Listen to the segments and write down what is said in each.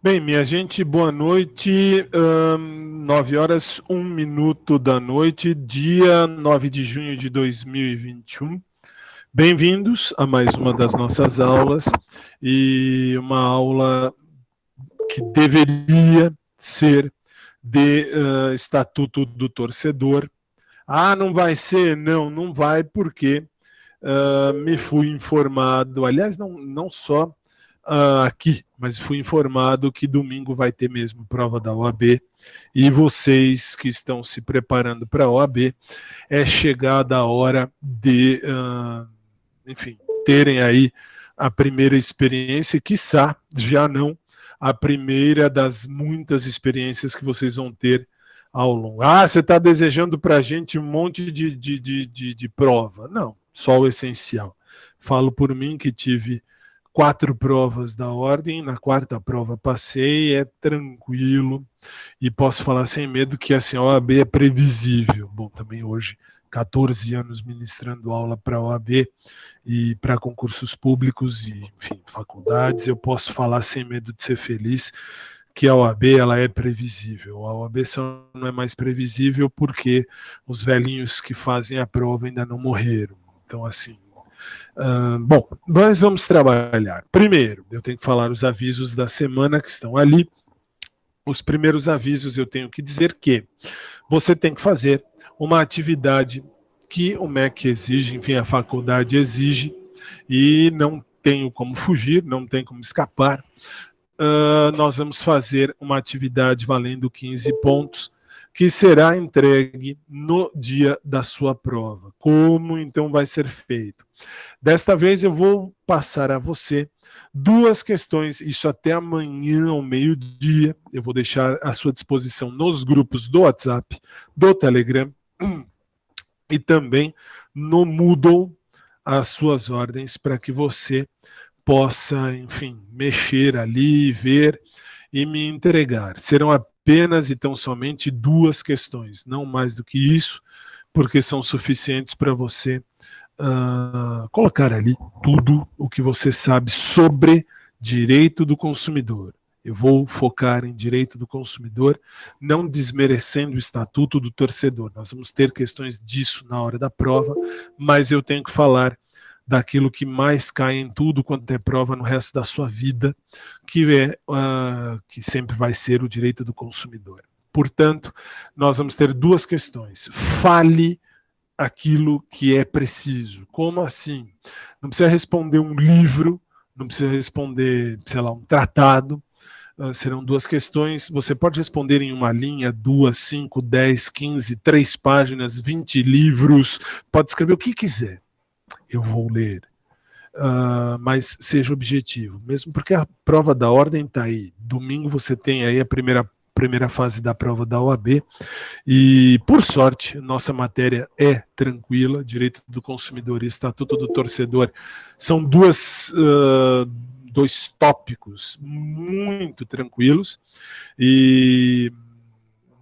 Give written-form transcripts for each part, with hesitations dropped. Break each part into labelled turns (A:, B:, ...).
A: Bem, minha gente, boa noite. 9 horas, 1 minuto da noite, dia 9 de junho de 2021. Bem-vindos a mais uma das nossas aulas, e uma aula que deveria ser de Estatuto do Torcedor. Ah, não vai ser? Não, não vai, porque me fui informado, aliás, não só aqui, mas fui informado que domingo vai ter mesmo prova da OAB, e vocês que estão se preparando para a OAB, é chegada a hora de, enfim, terem aí a primeira experiência, e quiçá já não a primeira das muitas experiências que vocês vão ter ao longo. Ah, você está desejando para a gente um monte de prova. Não, só o essencial. Falo por mim que tive 4 provas da ordem, na 4ª prova passei, é tranquilo, e posso falar sem medo que assim, a OAB é previsível. Bom, também hoje, 14 anos ministrando aula para a OAB e para concursos públicos e, enfim, faculdades, eu posso falar sem medo de ser feliz que a OAB ela é previsível. A OAB só não é mais previsível porque os velhinhos que fazem a prova ainda não morreram. Então, assim, bom, nós vamos trabalhar. Primeiro, eu tenho que falar os avisos da semana que estão ali. Os primeiros avisos, eu tenho que dizer que você tem que fazer uma atividade que o MEC exige, enfim, a faculdade exige, e não tenho como fugir, não tem como escapar. Nós vamos fazer uma atividade valendo 15 pontos, que será entregue no dia da sua prova. Como então vai ser feito? Desta vez eu vou passar a você 2 questões, isso até amanhã ao meio-dia. Eu vou deixar à sua disposição nos grupos do WhatsApp, do Telegram e também no Moodle as suas ordens para que você possa, enfim, mexer ali, ver e me entregar. Serão apenas e tão somente 2 questões, não mais do que isso, porque são suficientes para você colocar ali tudo o que você sabe sobre direito do consumidor. Eu vou focar em direito do consumidor, não desmerecendo o Estatuto do Torcedor. Nós vamos ter questões disso na hora da prova, mas eu tenho que falar daquilo que mais cai em tudo quanto é prova no resto da sua vida, que sempre vai ser o direito do consumidor. Portanto, nós vamos ter 2 questões. Fale aquilo que é preciso. Como assim? Não precisa responder um livro, não precisa responder, sei lá, um tratado. Serão 2 questões. Você pode responder em uma linha, 2, 5, 10, 15, 3 páginas, 20 livros. Pode escrever o que quiser. Eu vou ler. Mas seja objetivo. Mesmo porque a prova da ordem está aí. Domingo você tem aí a primeira fase da prova da OAB, e, por sorte, nossa matéria é tranquila. Direito do consumidor e Estatuto do Torcedor são 2 tópicos muito tranquilos, e,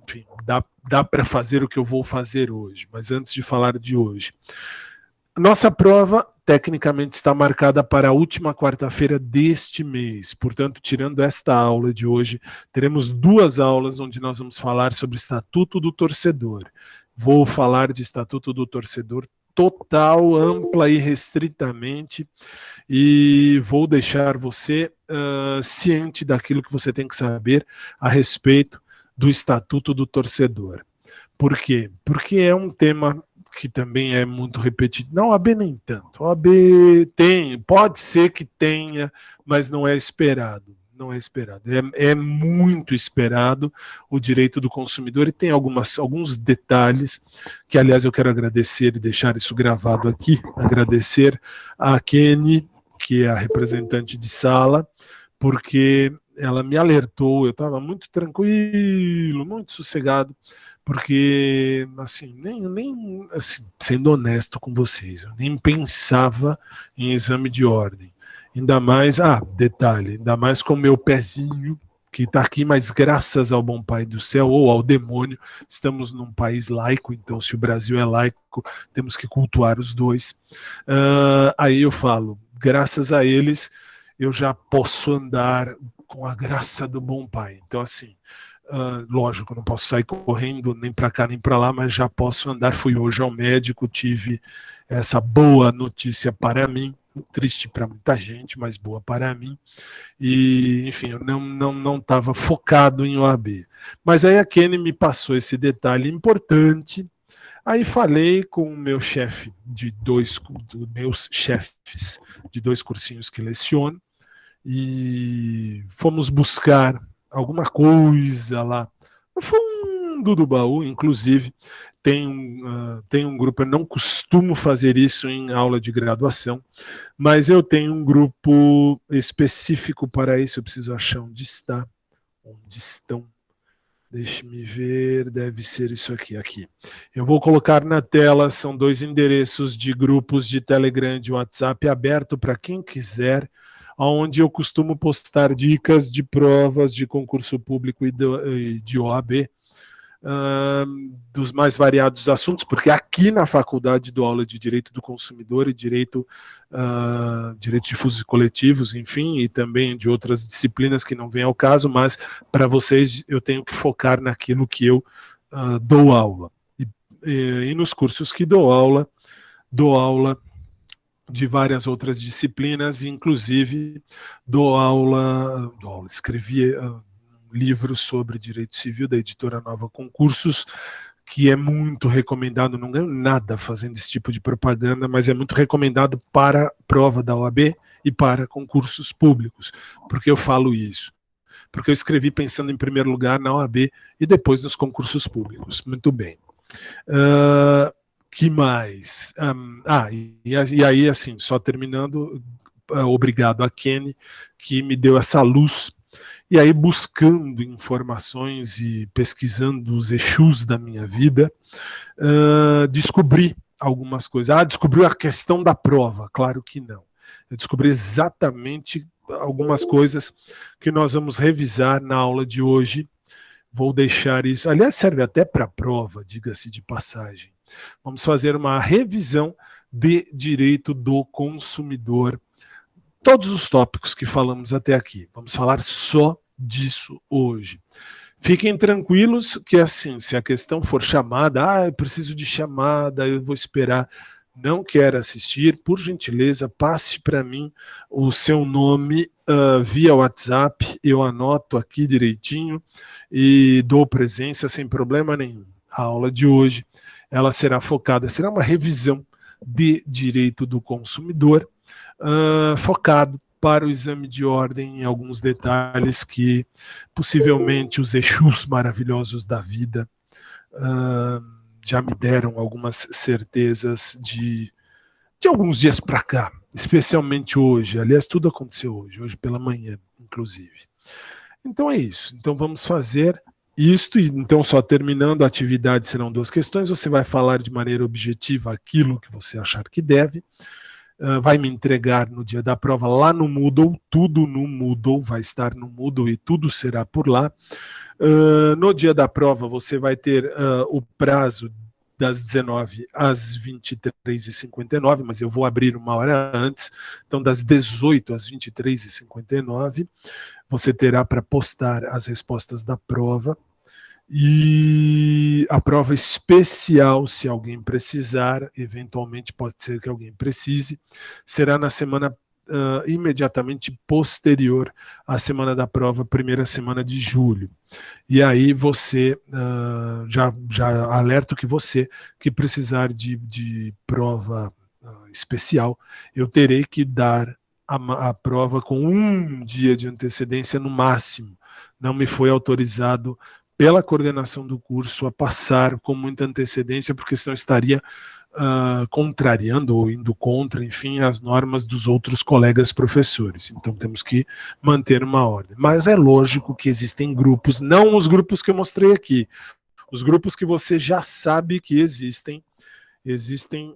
A: enfim, dá para fazer o que eu vou fazer hoje. Mas antes de falar de hoje, nossa prova tecnicamente está marcada para a última quarta-feira deste mês. Portanto, tirando esta aula de hoje, teremos 2 aulas onde nós vamos falar sobre Estatuto do Torcedor. Vou falar de Estatuto do Torcedor total, ampla e restritamente, e vou deixar você ciente daquilo que você tem que saber a respeito do Estatuto do Torcedor. Por quê? Porque é um tema que também é muito repetido. Não, a OAB nem tanto. A OAB pode ser que tenha, mas não é esperado. Não é esperado. É muito esperado o direito do consumidor, e tem alguns detalhes que, aliás, eu quero agradecer e deixar isso gravado aqui. Agradecer a Kenny, que é a representante de sala, porque ela me alertou. Eu estava muito tranquilo, muito sossegado, porque, assim, nem assim, sendo honesto com vocês, eu nem pensava em exame de ordem. Ainda mais, detalhe, ainda mais com o meu pezinho, que está aqui, mas graças ao bom Pai do céu, ou ao demônio, estamos num país laico, então se o Brasil é laico, temos que cultuar os dois. Aí eu falo, graças a eles, eu já posso andar com a graça do bom Pai. Então, assim, lógico, não posso sair correndo nem para cá nem para lá, mas já posso andar. Fui hoje ao médico, tive essa boa notícia para mim, triste para muita gente, mas boa para mim. E, enfim, eu não estava focado em OAB. Mas aí a Kenny me passou esse detalhe importante. Aí falei com o meu chefe meus chefes de 2 cursinhos que leciono, e fomos buscar alguma coisa lá no fundo do baú. Inclusive tem um grupo, eu não costumo fazer isso em aula de graduação, mas eu tenho um grupo específico para isso. Eu preciso achar onde estão. Deixe-me ver, deve ser isso aqui. Eu vou colocar na tela, são 2 endereços de grupos de Telegram e de WhatsApp aberto para quem quiser, onde eu costumo postar dicas de provas de concurso público e de OAB, dos mais variados assuntos, porque aqui na faculdade dou aula de Direito do Consumidor e Direito Difusos e Coletivos, enfim, e também de outras disciplinas que não vêm ao caso, mas para vocês eu tenho que focar naquilo que eu dou aula. E nos cursos que dou aula de várias outras disciplinas, inclusive escrevi livro sobre direito civil da editora Nova Concursos, que é muito recomendado. Não ganho nada fazendo esse tipo de propaganda, mas é muito recomendado para prova da OAB e para concursos públicos. Por que eu falo isso? Porque eu escrevi pensando em primeiro lugar na OAB e depois nos concursos públicos. Muito bem. Que mais? E aí, assim, só terminando, obrigado a Kenny, que me deu essa luz. E aí, buscando informações e pesquisando os Exus da minha vida, descobri algumas coisas. Descobriu a questão da prova? Claro que não. Eu descobri exatamente algumas coisas que nós vamos revisar na aula de hoje. Vou deixar isso. Aliás, serve até para a prova, diga-se de passagem. Vamos fazer uma revisão de direito do consumidor. Todos os tópicos que falamos até aqui. Vamos falar só disso hoje. Fiquem tranquilos que, assim, se a questão for chamada, eu preciso de chamada, eu vou esperar, não quer assistir, por gentileza, passe para mim o seu nome via WhatsApp, eu anoto aqui direitinho e dou presença sem problema nenhum. A aula de hoje, ela será focada, será uma revisão de direito do consumidor, focado para o exame de ordem em alguns detalhes que possivelmente os Exus maravilhosos da vida já me deram algumas certezas de alguns dias para cá, especialmente hoje. Aliás, tudo aconteceu hoje pela manhã, inclusive. Então é isso. Então vamos fazer isto. Então, só terminando, a atividade serão 2 questões. Você vai falar de maneira objetiva aquilo que você achar que deve. Vai me entregar no dia da prova lá no Moodle, tudo no Moodle, vai estar no Moodle e tudo será por lá. No dia da prova você vai ter o prazo das 19 às 23h59, mas eu vou abrir 1 hora antes, então das 18 às 23h59 você terá para postar as respostas da prova. E a prova especial, se alguém precisar, eventualmente pode ser que alguém precise, será na semana imediatamente posterior à semana da prova, primeira semana de julho. E aí você, já alerto que você que precisar de prova especial, eu terei que dar a prova com 1 dia de antecedência no máximo. Não me foi autorizado pela coordenação do curso a passar com muita antecedência, porque senão estaria contrariando ou indo contra, enfim, as normas dos outros colegas professores. Então temos que manter uma ordem. Mas é lógico que existem grupos, não os grupos que eu mostrei aqui, os grupos que você já sabe que existem. Existem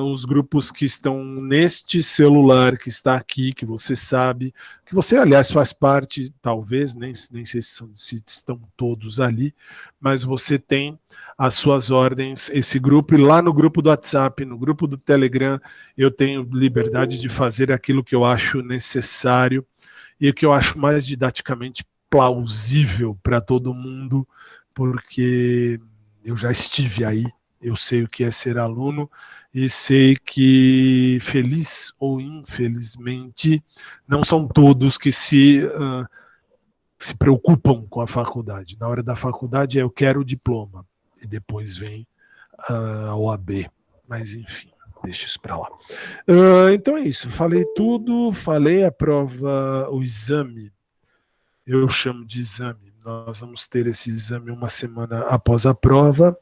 A: os grupos que estão neste celular que está aqui, que você sabe, que você, aliás, faz parte, talvez, nem sei se estão todos ali, mas você tem as suas ordens, esse grupo, e lá no grupo do WhatsApp, no grupo do Telegram, eu tenho liberdade de fazer aquilo que eu acho necessário, e o que eu acho mais didaticamente plausível para todo mundo, porque eu já estive aí, eu sei o que é ser aluno e sei que, feliz ou infelizmente, não são todos que se preocupam com a faculdade. Na hora da faculdade eu quero o diploma e depois vem a OAB. Mas enfim, deixa isso para lá. Então é isso, falei tudo, falei a prova, o exame, eu chamo de exame. Nós vamos ter esse exame uma semana após a prova.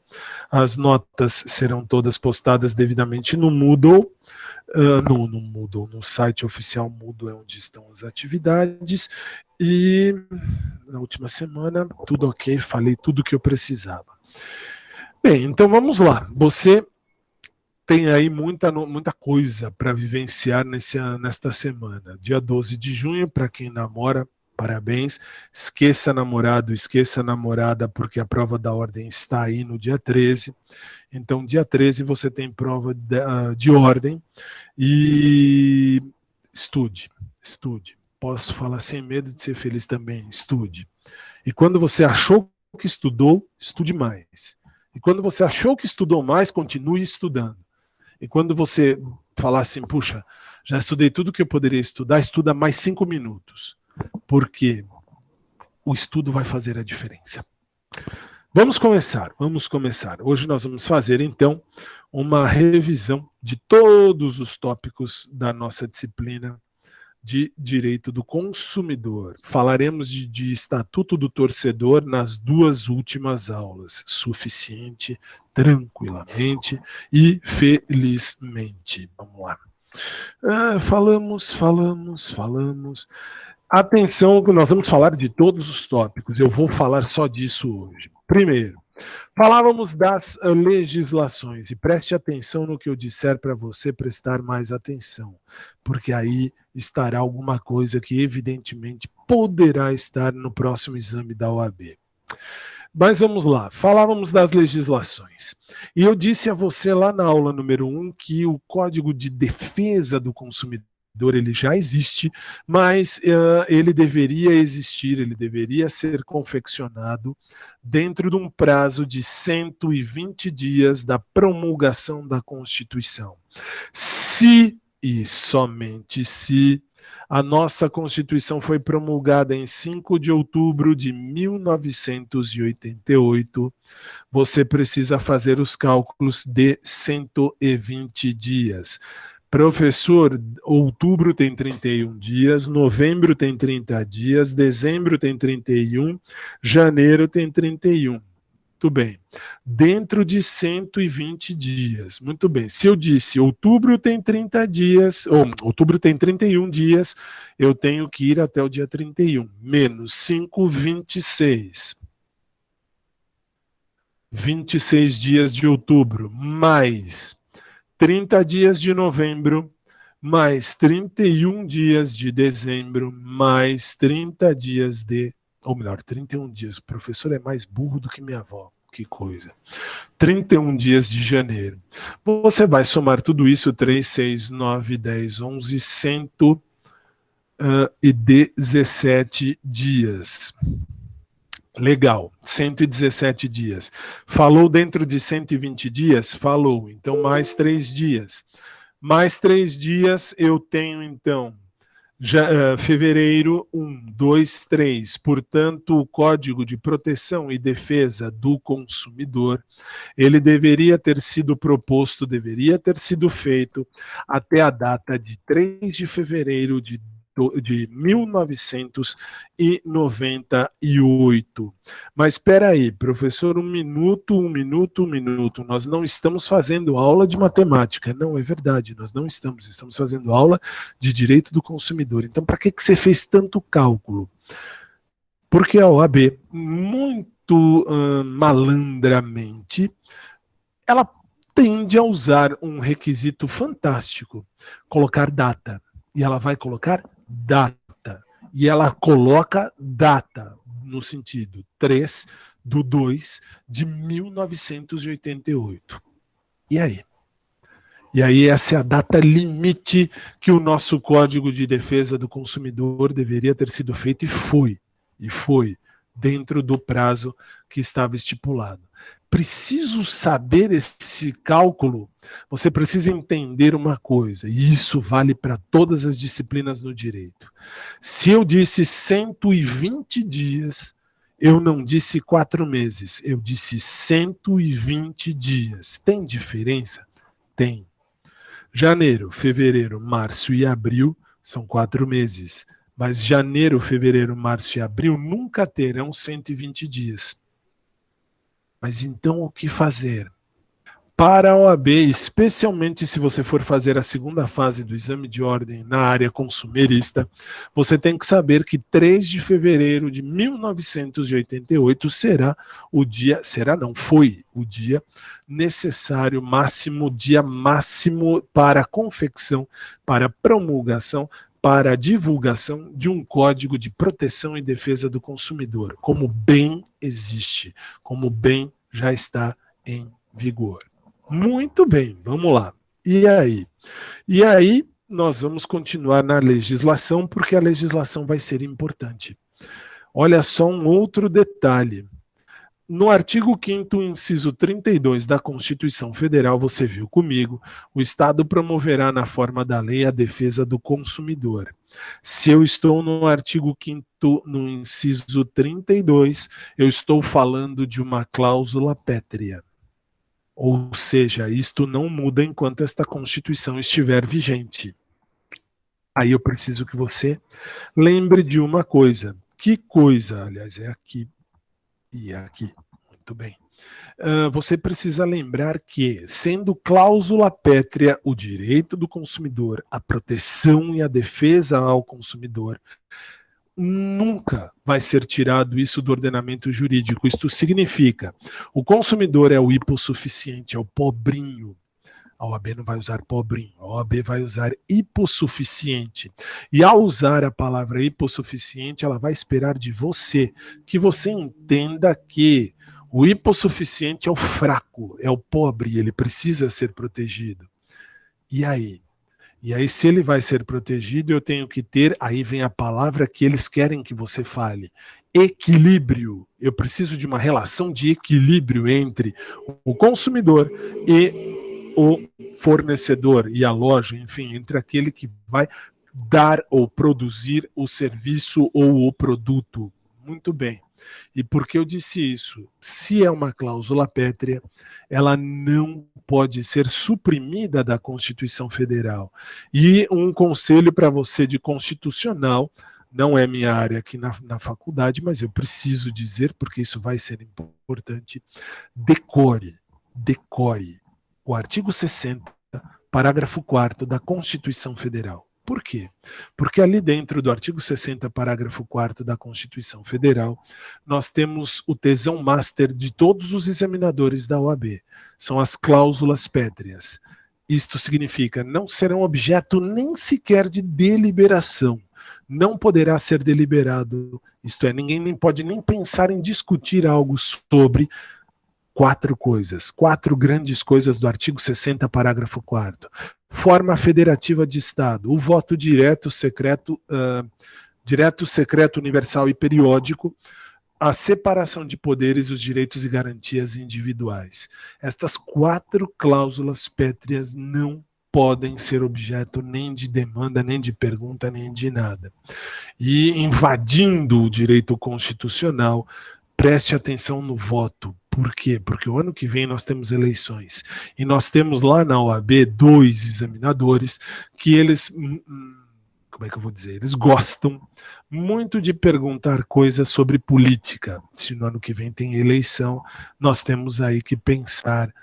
A: As notas serão todas postadas devidamente no Moodle, no Moodle, no site oficial Moodle é onde estão as atividades. E na última semana, tudo ok, falei tudo o que eu precisava. Bem, então vamos lá. Você tem aí muita coisa para vivenciar nesta semana. Dia 12 de junho, para quem namora, parabéns. Esqueça namorado, esqueça namorada, porque a prova da ordem está aí no dia 13. Então, dia 13 você tem prova de ordem e estude. Posso falar sem medo de ser feliz também, estude. E quando você achou que estudou, estude mais. E quando você achou que estudou mais, continue estudando. E quando você falar assim, puxa, já estudei tudo que eu poderia estudar, estuda mais 5 minutos. Porque o estudo vai fazer a diferença. Vamos começar. Hoje nós vamos fazer, então, uma revisão de todos os tópicos da nossa disciplina de Direito do Consumidor. Falaremos de Estatuto do Torcedor nas 2 últimas aulas. Suficiente, tranquilamente e felizmente. Vamos lá. Falamos. Atenção, que nós vamos falar de todos os tópicos. Eu vou falar só disso hoje. Primeiro, falávamos das legislações, e preste atenção no que eu disser para você prestar mais atenção, porque aí estará alguma coisa que evidentemente poderá estar no próximo exame da OAB. Mas vamos lá, falávamos das legislações. E eu disse a você lá na aula número 1 que o Código de Defesa do Consumidor ele já existe, mas ele deveria existir, ele deveria ser confeccionado dentro de um prazo de 120 dias da promulgação da Constituição. Se, e somente se, a nossa Constituição foi promulgada em 5 de outubro de 1988, você precisa fazer os cálculos de 120 dias. Professor, outubro tem 31 dias, novembro tem 30 dias, dezembro tem 31, janeiro tem 31. Muito bem. Dentro de 120 dias. Muito bem. Se eu disse outubro tem 30 dias, ou outubro tem 31 dias, eu tenho que ir até o dia 31. Menos 5, 26. 26 dias de outubro, mais 30 dias de novembro, mais 31 dias de dezembro, mais 30 dias ou melhor, 31 dias. O professor é mais burro do que minha avó. Que coisa. 31 dias de janeiro. Você vai somar tudo isso, 3, 6, 9, 10, 11, 117 dias. Legal, 117 dias. Falou dentro de 120 dias? Falou. Então, mais 3 dias. Mais 3 dias eu tenho, então, fevereiro 1, 2, 3. Portanto, o Código de Proteção e Defesa do Consumidor, ele deveria ter sido proposto, deveria ter sido feito até a data de 3 de fevereiro de 1998. Mas espera aí, professor, um minuto. Nós não estamos fazendo aula de matemática. Não, é verdade, nós não estamos. Estamos fazendo aula de direito do consumidor. Então, para que você fez tanto cálculo? Porque a OAB, muito malandramente, ela tende a usar um requisito fantástico, colocar data. E ela vai colocar data. E ela coloca data, no sentido 3 de 2 de 1988. E aí? E aí essa é a data limite que o nosso Código de Defesa do Consumidor deveria ter sido feito e foi dentro do prazo que estava estipulado. Preciso saber esse cálculo, você precisa entender uma coisa, e isso vale para todas as disciplinas no direito. Se eu disse 120 dias, eu não disse 4 meses, eu disse 120 dias. Tem diferença? Tem. Janeiro, fevereiro, março e abril são 4 meses, mas janeiro, fevereiro, março e abril nunca terão 120 dias. Mas então o que fazer? Para a OAB, especialmente se você for fazer a segunda fase do exame de ordem na área consumerista, você tem que saber que 3 de fevereiro de 1988 foi o dia necessário, dia máximo para a confecção, para a promulgação, para a divulgação de um Código de Proteção e Defesa do Consumidor, como bem existe, como bem já está em vigor. Muito bem, vamos lá. E aí? E aí nós vamos continuar na legislação, porque a legislação vai ser importante. Olha só um outro detalhe. No artigo 5º, inciso 32 da Constituição Federal, você viu comigo, o Estado promoverá na forma da lei a defesa do consumidor. Se eu estou no artigo 5º, no inciso 32, eu estou falando de uma cláusula pétrea. Ou seja, isto não muda enquanto esta Constituição estiver vigente. Aí eu preciso que você lembre de uma coisa. Que coisa? Aliás, é aqui e é aqui. Muito bem. Você precisa lembrar que, sendo cláusula pétrea o direito do consumidor, a proteção e a defesa ao consumidor, nunca vai ser tirado isso do ordenamento jurídico. Isto significa, o consumidor é o hipossuficiente, é o pobrinho. A OAB não vai usar pobrinho, a OAB vai usar hipossuficiente. E ao usar a palavra hipossuficiente, ela vai esperar de você que você entenda que o hipossuficiente é o fraco, é o pobre, ele precisa ser protegido. E aí? E aí, se ele vai ser protegido, eu tenho que ter, aí vem a palavra que eles querem que você fale, equilíbrio. Eu preciso de uma relação de equilíbrio entre o consumidor e o fornecedor e a loja, enfim, entre aquele que vai dar ou produzir o serviço ou o produto. Muito bem. E por que eu disse isso? Se é uma cláusula pétrea, ela não pode ser suprimida da Constituição Federal. E um conselho para você de constitucional, não é minha área aqui na faculdade, mas eu preciso dizer, porque isso vai ser importante, decore o artigo 60, parágrafo 4º da Constituição Federal. Por quê? Porque ali dentro do artigo 60, parágrafo 4º da Constituição Federal, nós temos o tesão master de todos os examinadores da OAB. São as cláusulas pétreas. Isto significa, não serão objeto nem sequer de deliberação. Não poderá ser deliberado, isto é, ninguém nem pode nem pensar em discutir algo sobre 4 coisas, 4 grandes coisas do artigo 60, parágrafo 4º. Forma federativa de Estado, o voto direto, secreto, universal e periódico, a separação de poderes, os direitos e garantias individuais. Estas 4 cláusulas pétreas não podem ser objeto nem de demanda, nem de pergunta, nem de nada. E invadindo o direito constitucional, preste atenção no voto. Por quê? Porque o ano que vem nós temos eleições. E nós temos lá na OAB 2 examinadores que eles, como é que eu vou dizer? Eles gostam muito de perguntar coisas sobre política. Se no ano que vem tem eleição, nós temos aí que pensar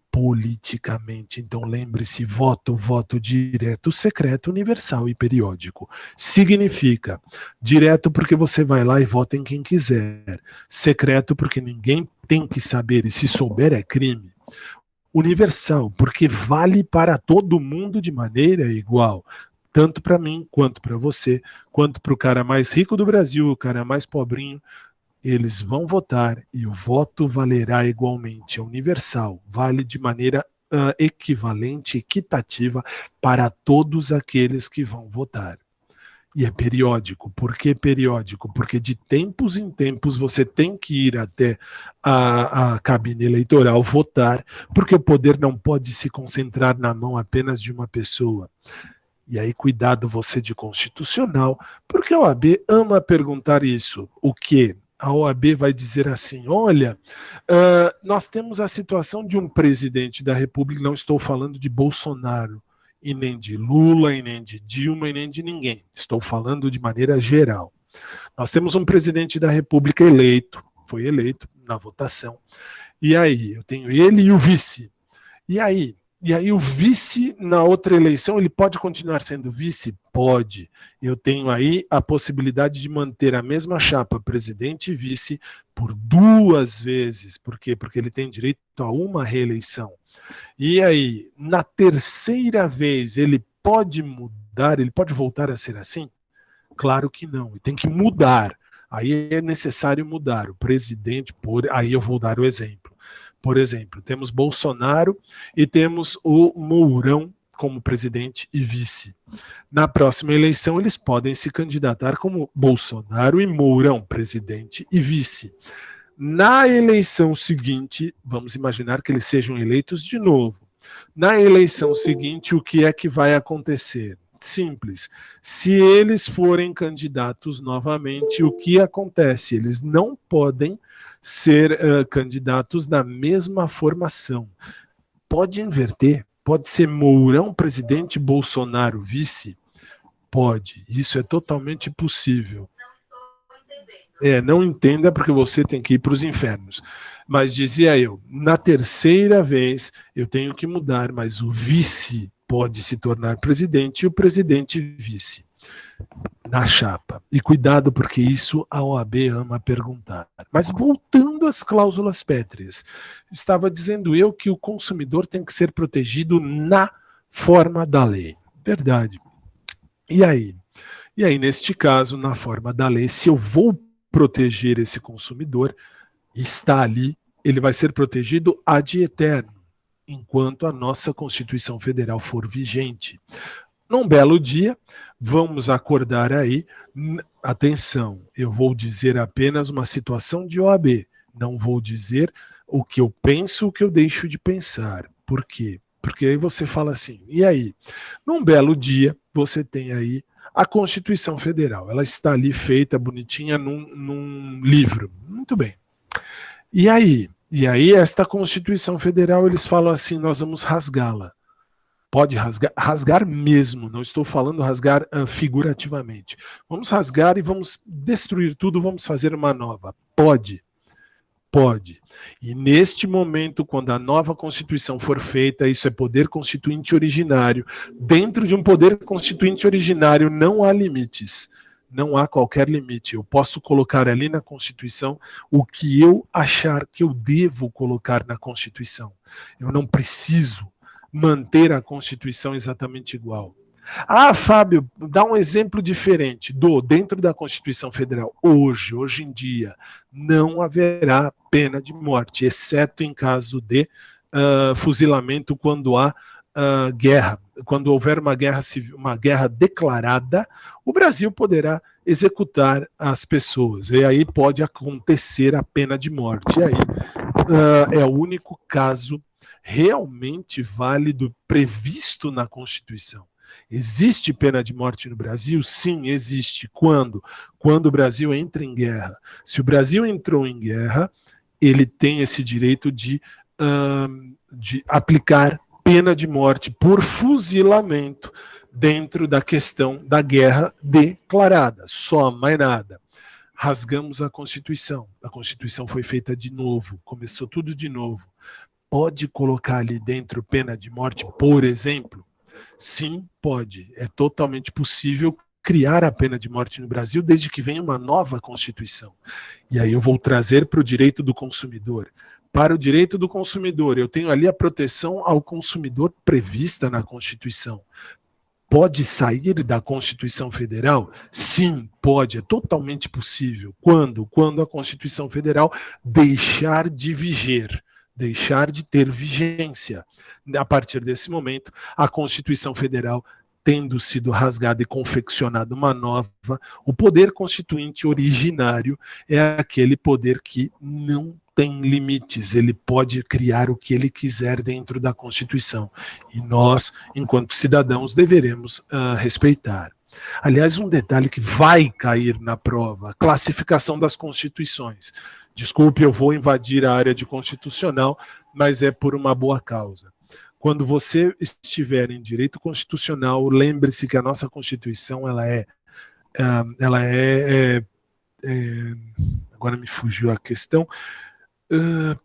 A: politicamente. Então lembre-se, voto direto, secreto, universal e periódico. Significa direto porque você vai lá e vota em quem quiser. Secreto porque ninguém tem que saber e se souber é crime. Universal porque vale para todo mundo de maneira igual. Tanto para mim, quanto para você, quanto para o cara mais rico do Brasil, o cara mais pobrinho. Eles vão votar e o voto valerá igualmente, é universal, vale de maneira equivalente, equitativa para todos aqueles que vão votar. E é periódico. Por que periódico? Porque de tempos em tempos você tem que ir até a cabine eleitoral votar, porque o poder não pode se concentrar na mão apenas de uma pessoa. E aí, cuidado você de constitucional, porque a OAB ama perguntar isso. O quê? A OAB vai dizer assim, olha, nós temos a situação de um presidente da República, não estou falando de Bolsonaro, e nem de Lula, e nem de Dilma, e nem de ninguém. Estou falando de maneira geral. Nós temos um presidente da República eleito, foi eleito na votação, e aí eu tenho ele e o vice. E aí o vice, na outra eleição, ele pode continuar sendo vice? Pode. Eu tenho aí a possibilidade de manter a mesma chapa, presidente e vice, por 2 vezes. Por quê? Porque ele tem direito a uma reeleição. E aí, na terceira vez, ele pode mudar, ele pode voltar a ser assim? Claro que não, e tem que mudar. Aí é necessário mudar. O presidente, aí eu vou dar o exemplo. Por exemplo, temos Bolsonaro e temos o Mourão como presidente e vice. Na próxima eleição, eles podem se candidatar como Bolsonaro e Mourão, presidente e vice. Na eleição seguinte, vamos imaginar que eles sejam eleitos de novo. Na eleição seguinte, o que é que vai acontecer? Simples. Se eles forem candidatos novamente, o que acontece? Eles não podem ser candidatos na mesma formação. Pode inverter, pode ser Mourão presidente, Bolsonaro vice? Pode, isso é totalmente possível. Não entenda porque você tem que ir para os infernos. Mas dizia eu, na terceira vez eu tenho que mudar, mas o vice pode se tornar presidente e o presidente vice na chapa. E cuidado, porque isso a OAB ama perguntar. Mas voltando às cláusulas pétreas, estava dizendo eu que o consumidor tem que ser protegido na forma da lei. Verdade. E aí? E aí, neste caso, na forma da lei, se eu vou proteger esse consumidor, está ali, ele vai ser protegido ad eterno, enquanto a nossa Constituição Federal for vigente. Num belo dia, vamos acordar aí, atenção, eu vou dizer apenas uma situação de OAB, não vou dizer o que eu penso, o que eu deixo de pensar. Por quê? Porque aí você fala assim, e aí? Num belo dia, você tem aí a Constituição Federal, ela está ali feita, bonitinha, num livro. Muito bem. E aí? E aí, esta Constituição Federal, eles falam assim, nós vamos rasgá-la. Pode rasgar mesmo, não estou falando rasgar figurativamente. Vamos rasgar e vamos destruir tudo, vamos fazer uma nova. Pode. Pode. E neste momento, quando a nova Constituição for feita, isso é poder constituinte originário. Dentro de um poder constituinte originário não há limites. Não há qualquer limite. Eu posso colocar ali na Constituição o que eu achar que eu devo colocar na Constituição. Eu não preciso manter a Constituição exatamente igual. Ah, Fábio, dá um exemplo diferente. Dentro da Constituição Federal, hoje em dia, não haverá pena de morte, exceto em caso de fuzilamento quando há guerra. Quando houver uma guerra civil, uma guerra declarada, o Brasil poderá executar as pessoas. E aí pode acontecer a pena de morte. E aí é o único caso realmente válido previsto na Constituição. Existe pena de morte no Brasil? Sim, existe. Quando? Quando o Brasil entra em guerra. Se o Brasil entrou em guerra, ele tem esse direito de aplicar pena de morte por fuzilamento dentro da questão da guerra declarada. Só, mais nada. Rasgamos a Constituição. A Constituição foi feita de novo. Começou tudo de novo. Pode colocar ali dentro pena de morte, por exemplo? Sim, pode. É totalmente possível criar a pena de morte no Brasil desde que venha uma nova Constituição. E aí eu vou trazer para o direito do consumidor. Para o direito do consumidor, eu tenho ali a proteção ao consumidor prevista na Constituição. Pode sair da Constituição Federal? Sim, pode. É totalmente possível. Quando? Quando a Constituição Federal deixar de viger. deixar de ter vigência. A partir desse momento, a Constituição Federal tendo sido rasgada e confeccionada uma nova, o poder constituinte originário é aquele poder que não tem limites, ele pode criar o que ele quiser dentro da Constituição. E nós, enquanto cidadãos, deveremos respeitar. Aliás, um detalhe que vai cair na prova, a classificação das constituições. Desculpe, eu vou invadir a área de constitucional, mas é por uma boa causa. Quando você estiver em direito constitucional, lembre-se que a nossa Constituição, agora me fugiu a questão,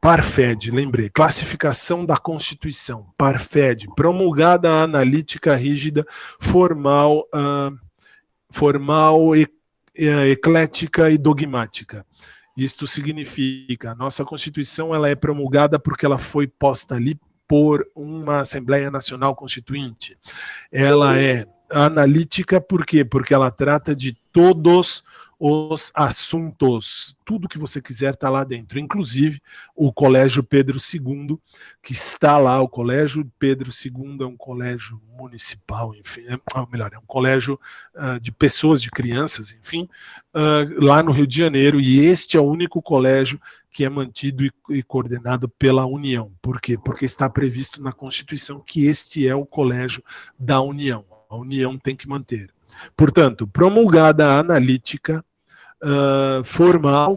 A: Parfed, lembrei, classificação da Constituição, Parfed, promulgada analítica rígida, formal, eclética e dogmática. Isto significa, a nossa Constituição ela é promulgada porque ela foi posta ali por uma Assembleia Nacional Constituinte. Ela é analítica por quê? Porque ela trata de todos os assuntos, tudo que você quiser está lá dentro, inclusive o Colégio Pedro II, que está lá. O Colégio Pedro II é um colégio municipal, enfim, é um colégio de pessoas, de crianças, enfim, lá no Rio de Janeiro, e este é o único colégio que é mantido e coordenado pela União. Por quê? Porque está previsto na Constituição que este é o colégio da União. A União tem que manter. Portanto, promulgada a analítica, formal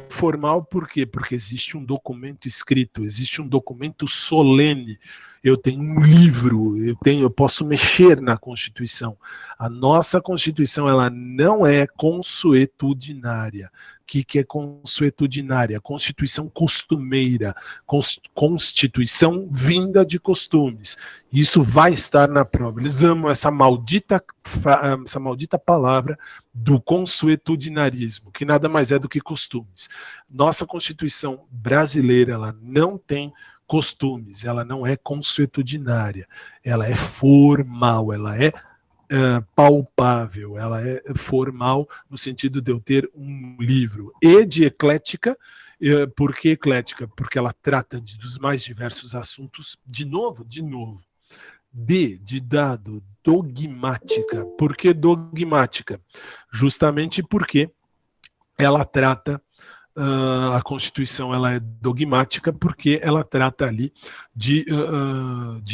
A: por quê? Porque existe um documento escrito, existe um documento solene. Eu tenho um livro, eu posso mexer na Constituição. A nossa Constituição ela não é consuetudinária. O que é consuetudinária? Constituição costumeira, constituição vinda de costumes. Isso vai estar na prova. Eles amam essa maldita palavra do consuetudinarismo, que nada mais é do que costumes. Nossa Constituição brasileira ela não tem costumes, ela não é consuetudinária, ela é formal, ela é palpável, ela é formal no sentido de eu ter um livro. E de eclética, por que eclética? Porque ela trata dos mais diversos assuntos, de novo. De dado, dogmática. Por que dogmática? Justamente porque ela trata, a Constituição ela é dogmática porque ela trata ali de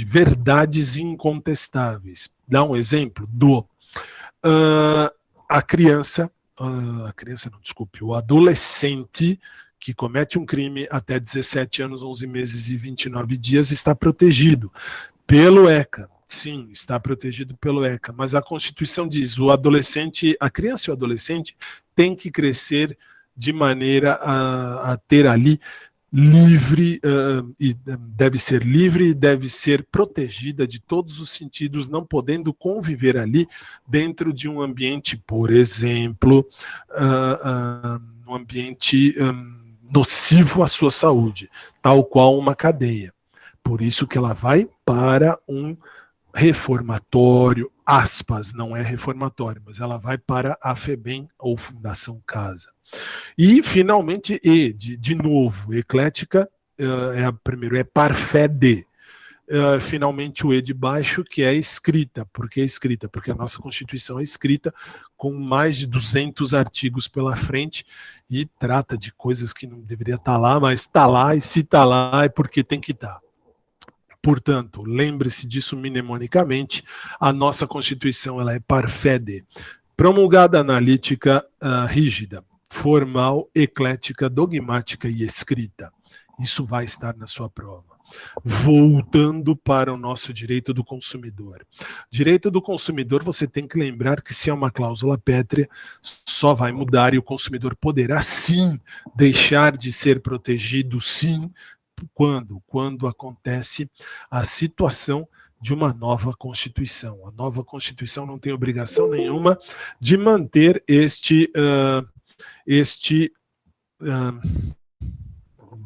A: verdades incontestáveis. Dá um exemplo o adolescente que comete um crime até 17 anos, 11 meses e 29 dias está protegido pelo ECA. Sim, está protegido pelo ECA, mas a Constituição diz a criança e o adolescente têm que crescer de maneira a ter ali livre, e deve ser livre e deve ser protegida de todos os sentidos, não podendo conviver ali dentro de um ambiente, por exemplo, um ambiente nocivo à sua saúde, tal qual uma cadeia. Por isso que ela vai para um reformatório, aspas, não é reformatório, mas ela vai para a FEBEM ou Fundação Casa. E, finalmente, de novo, eclética, primeiro é Parfede. Finalmente, o E de baixo, que é escrita. Por que escrita? Porque a nossa Constituição é escrita com mais de 200 artigos pela frente e trata de coisas que não deveria estar lá, mas está lá, e se está lá é porque tem que estar. Portanto, lembre-se disso mnemonicamente, a nossa Constituição ela é Parfede, promulgada analítica rígida, formal, eclética, dogmática e escrita. Isso vai estar na sua prova. Voltando para o nosso direito do consumidor. Direito do consumidor, você tem que lembrar que se é uma cláusula pétrea, só vai mudar e o consumidor poderá sim deixar de ser protegido, sim. Quando acontece a situação de uma nova Constituição. A nova Constituição não tem obrigação nenhuma de manter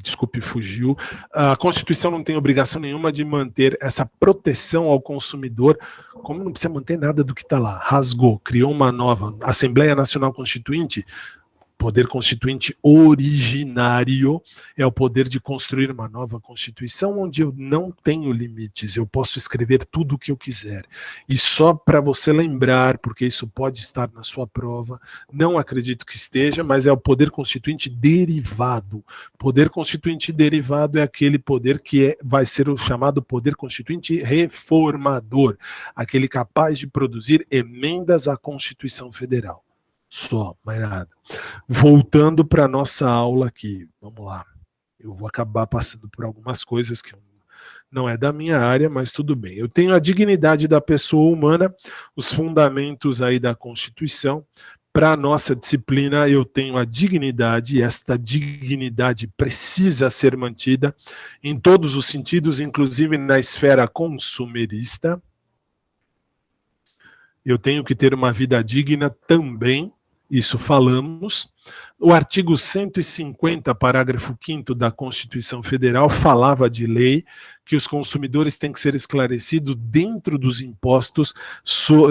A: desculpe, fugiu. A Constituição não tem obrigação nenhuma de manter essa proteção ao consumidor, como não precisa manter nada do que está lá. Rasgou, criou uma nova Assembleia Nacional Constituinte, poder constituinte originário é o poder de construir uma nova Constituição onde eu não tenho limites, eu posso escrever tudo o que eu quiser. E só para você lembrar, porque isso pode estar na sua prova, não acredito que esteja, mas é o poder constituinte derivado. Poder constituinte derivado é aquele poder que vai ser o chamado poder constituinte reformador, aquele capaz de produzir emendas à Constituição Federal. Só, mais nada. Voltando para a nossa aula aqui, vamos lá. Eu vou acabar passando por algumas coisas que não é da minha área, mas tudo bem. Eu tenho a dignidade da pessoa humana, os fundamentos aí da Constituição. Para a nossa disciplina, eu tenho a dignidade, e esta dignidade precisa ser mantida em todos os sentidos, inclusive na esfera consumerista. Eu tenho que ter uma vida digna também, isso falamos. O artigo 150, parágrafo 5º da Constituição Federal, falava de lei que os consumidores têm que ser esclarecidos dentro dos impostos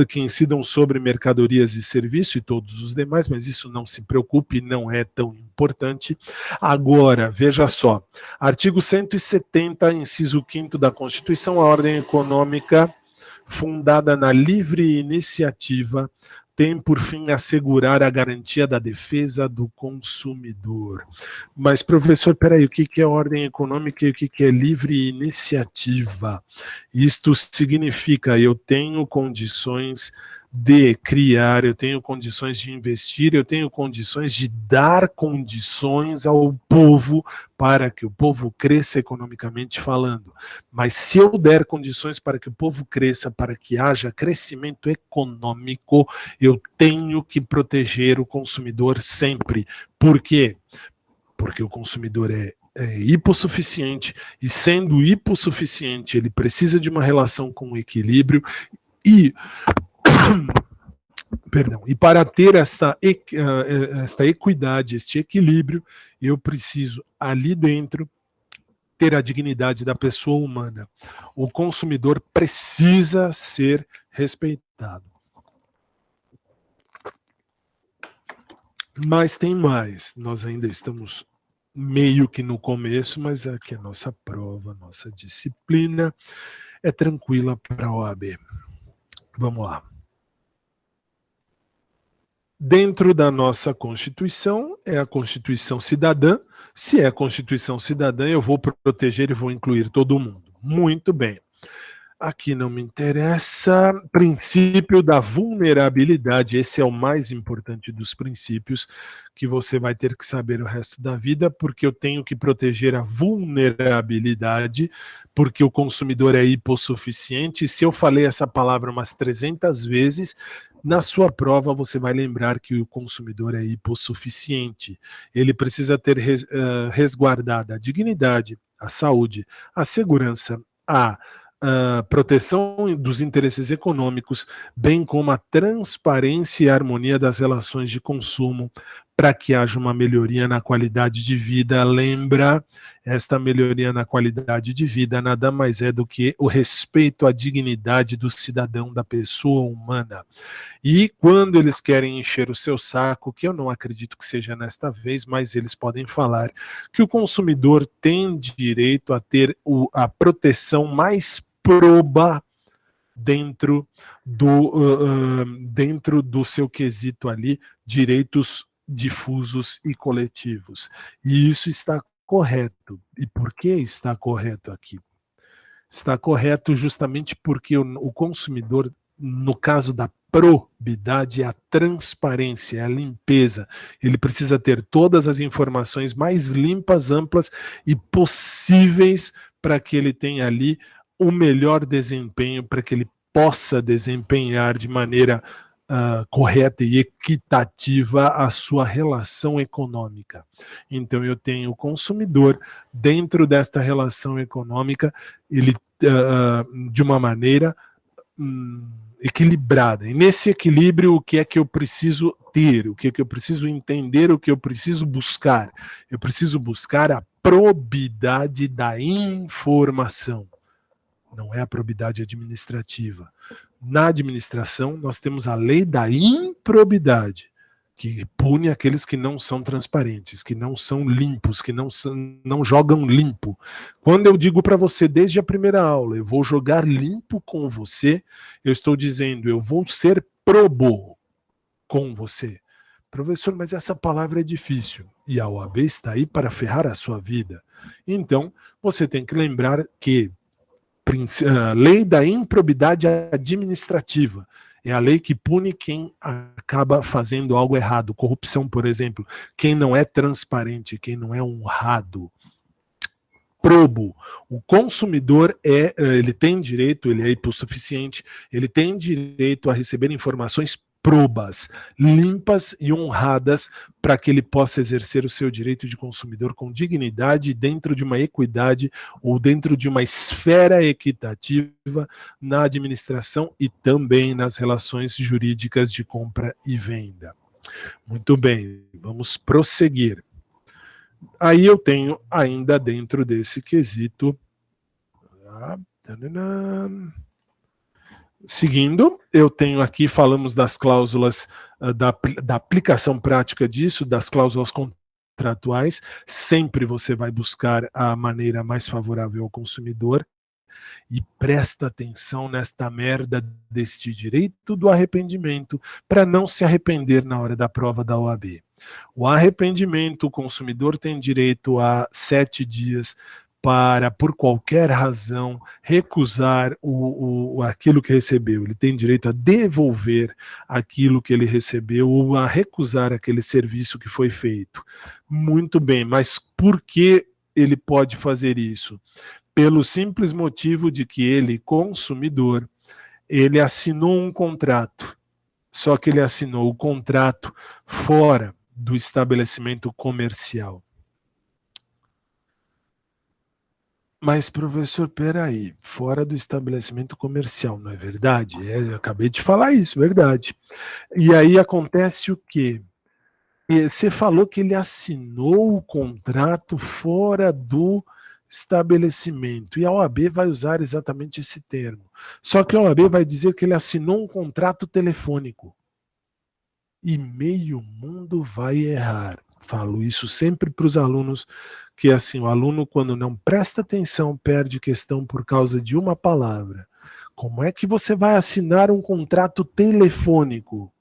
A: que incidam sobre mercadorias e serviços e todos os demais, mas isso não se preocupe, não é tão importante. Agora, veja só, artigo 170, inciso 5º da Constituição, a ordem econômica fundada na livre iniciativa tem por fim assegurar a garantia da defesa do consumidor. Mas, professor, peraí, o que é ordem econômica e o que é livre iniciativa? Isto significa eu tenho condições de criar, eu tenho condições de investir, eu tenho condições de dar condições ao povo para que o povo cresça economicamente falando. Mas se eu der condições para que o povo cresça, para que haja crescimento econômico, eu tenho que proteger o consumidor sempre. Por quê? Porque o consumidor é hipossuficiente, e sendo hipossuficiente, ele precisa de uma relação com equilíbrio e e para ter esta equidade, este equilíbrio, eu preciso ali dentro ter a dignidade da pessoa humana. O consumidor precisa ser respeitado. Mas tem mais, nós ainda estamos meio que no começo, mas aqui a nossa prova, a nossa disciplina é tranquila para a OAB. Vamos lá. Dentro da nossa Constituição, é a Constituição Cidadã. Se é a Constituição Cidadã, eu vou proteger e vou incluir todo mundo. Muito bem. Aqui não me interessa. Princípio da vulnerabilidade. Esse é o mais importante dos princípios que você vai ter que saber o resto da vida, porque eu tenho que proteger a vulnerabilidade, porque o consumidor é hipossuficiente. E se eu falei essa palavra umas 300 vezes, na sua prova você vai lembrar que o consumidor é hipossuficiente. Ele precisa ter resguardada a dignidade, a saúde, a segurança, a proteção dos interesses econômicos, bem como a transparência e a harmonia das relações de consumo, para que haja uma melhoria na qualidade de vida. Lembra, esta melhoria na qualidade de vida nada mais é do que o respeito à dignidade do cidadão, da pessoa humana. E quando eles querem encher o seu saco, que eu não acredito que seja nesta vez, mas eles podem falar que o consumidor tem direito a ter a proteção mais proba dentro do seu quesito ali, direitos difusos e coletivos. E isso está correto. E por que está correto aqui? Está correto justamente porque o consumidor, no caso da probidade, é a transparência, é a limpeza. Ele precisa ter todas as informações mais limpas, amplas e possíveis para que ele tenha ali o melhor desempenho, para que ele possa desempenhar de maneira correta e equitativa a sua relação econômica. Então eu tenho o consumidor dentro desta relação econômica, ele de uma maneira equilibrada. E nesse equilíbrio, o que é que eu preciso ter? O que é que eu preciso entender? O que eu preciso buscar? Eu preciso buscar a probidade da informação. Não é a probidade administrativa. Na administração, nós temos a lei da improbidade, que pune aqueles que não são transparentes, que não são limpos, que não jogam limpo. Quando eu digo para você desde a primeira aula, eu vou jogar limpo com você, eu estou dizendo, eu vou ser probo com você. Professor, mas essa palavra é difícil. E a OAB está aí para ferrar a sua vida. Então, você tem que lembrar que a lei da improbidade administrativa é a lei que pune quem acaba fazendo algo errado. Corrupção, por exemplo. Quem não é transparente, quem não é honrado. Probo. O consumidor ele tem direito, ele é hipossuficiente, ele tem direito a receber informações probas, limpas e honradas para que ele possa exercer o seu direito de consumidor com dignidade dentro de uma equidade ou dentro de uma esfera equitativa na administração e também nas relações jurídicas de compra e venda. Muito bem, vamos prosseguir. Aí eu tenho ainda dentro desse quesito... Seguindo, eu tenho aqui, falamos das cláusulas, da aplicação prática disso, das cláusulas contratuais. Sempre você vai buscar a maneira mais favorável ao consumidor. E presta atenção nesta merda deste direito do arrependimento, para não se arrepender na hora da prova da OAB. O arrependimento, o consumidor tem direito a 7 dias para, por qualquer razão, recusar aquilo que recebeu. Ele tem direito a devolver aquilo que ele recebeu ou a recusar aquele serviço que foi feito. Muito bem, mas por que ele pode fazer isso? Pelo simples motivo de que ele, consumidor, ele assinou um contrato. Só que ele assinou o contrato fora do estabelecimento comercial. Mas, professor, peraí, fora do estabelecimento comercial, não é verdade? Eu acabei de falar isso, verdade. E aí acontece o quê? Você falou que ele assinou o contrato fora do estabelecimento, e a OAB vai usar exatamente esse termo. Só que a OAB vai dizer que ele assinou um contrato telefônico. E meio mundo vai errar. Falo isso sempre para os alunos, que assim, o aluno, quando não presta atenção, perde questão por causa de uma palavra. Como é que você vai assinar um contrato telefônico?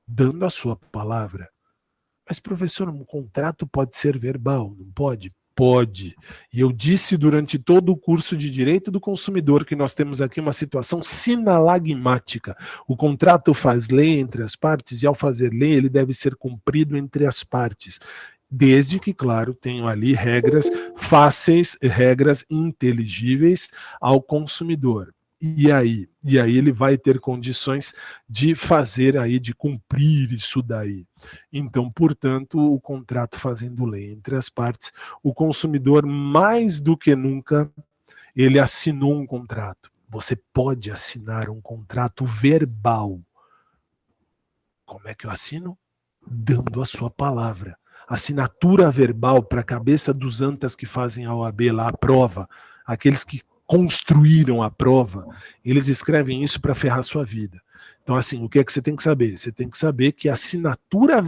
A: Dando a sua palavra. Mas, professor, um contrato pode ser verbal, não pode? Pode. E eu disse durante todo o curso de Direito do Consumidor que nós temos aqui uma situação sinalagmática. O contrato faz lei entre as partes e, ao fazer lei, ele deve ser cumprido entre as partes. Desde que, claro, tenham ali regras fáceis, regras inteligíveis ao consumidor. E aí ele vai ter condições de fazer aí, de cumprir isso daí. Então, portanto, o contrato fazendo lei entre as partes, o consumidor, mais do que nunca, ele assinou um contrato. Você pode assinar um contrato verbal. Como é que eu assino? Dando a sua palavra. Assinatura verbal para a cabeça dos antas que fazem a OAB lá, a prova, aqueles que construíram a prova, eles escrevem isso para ferrar a sua vida. Então, assim, o que é que você tem que saber? Você tem que saber que a assinatura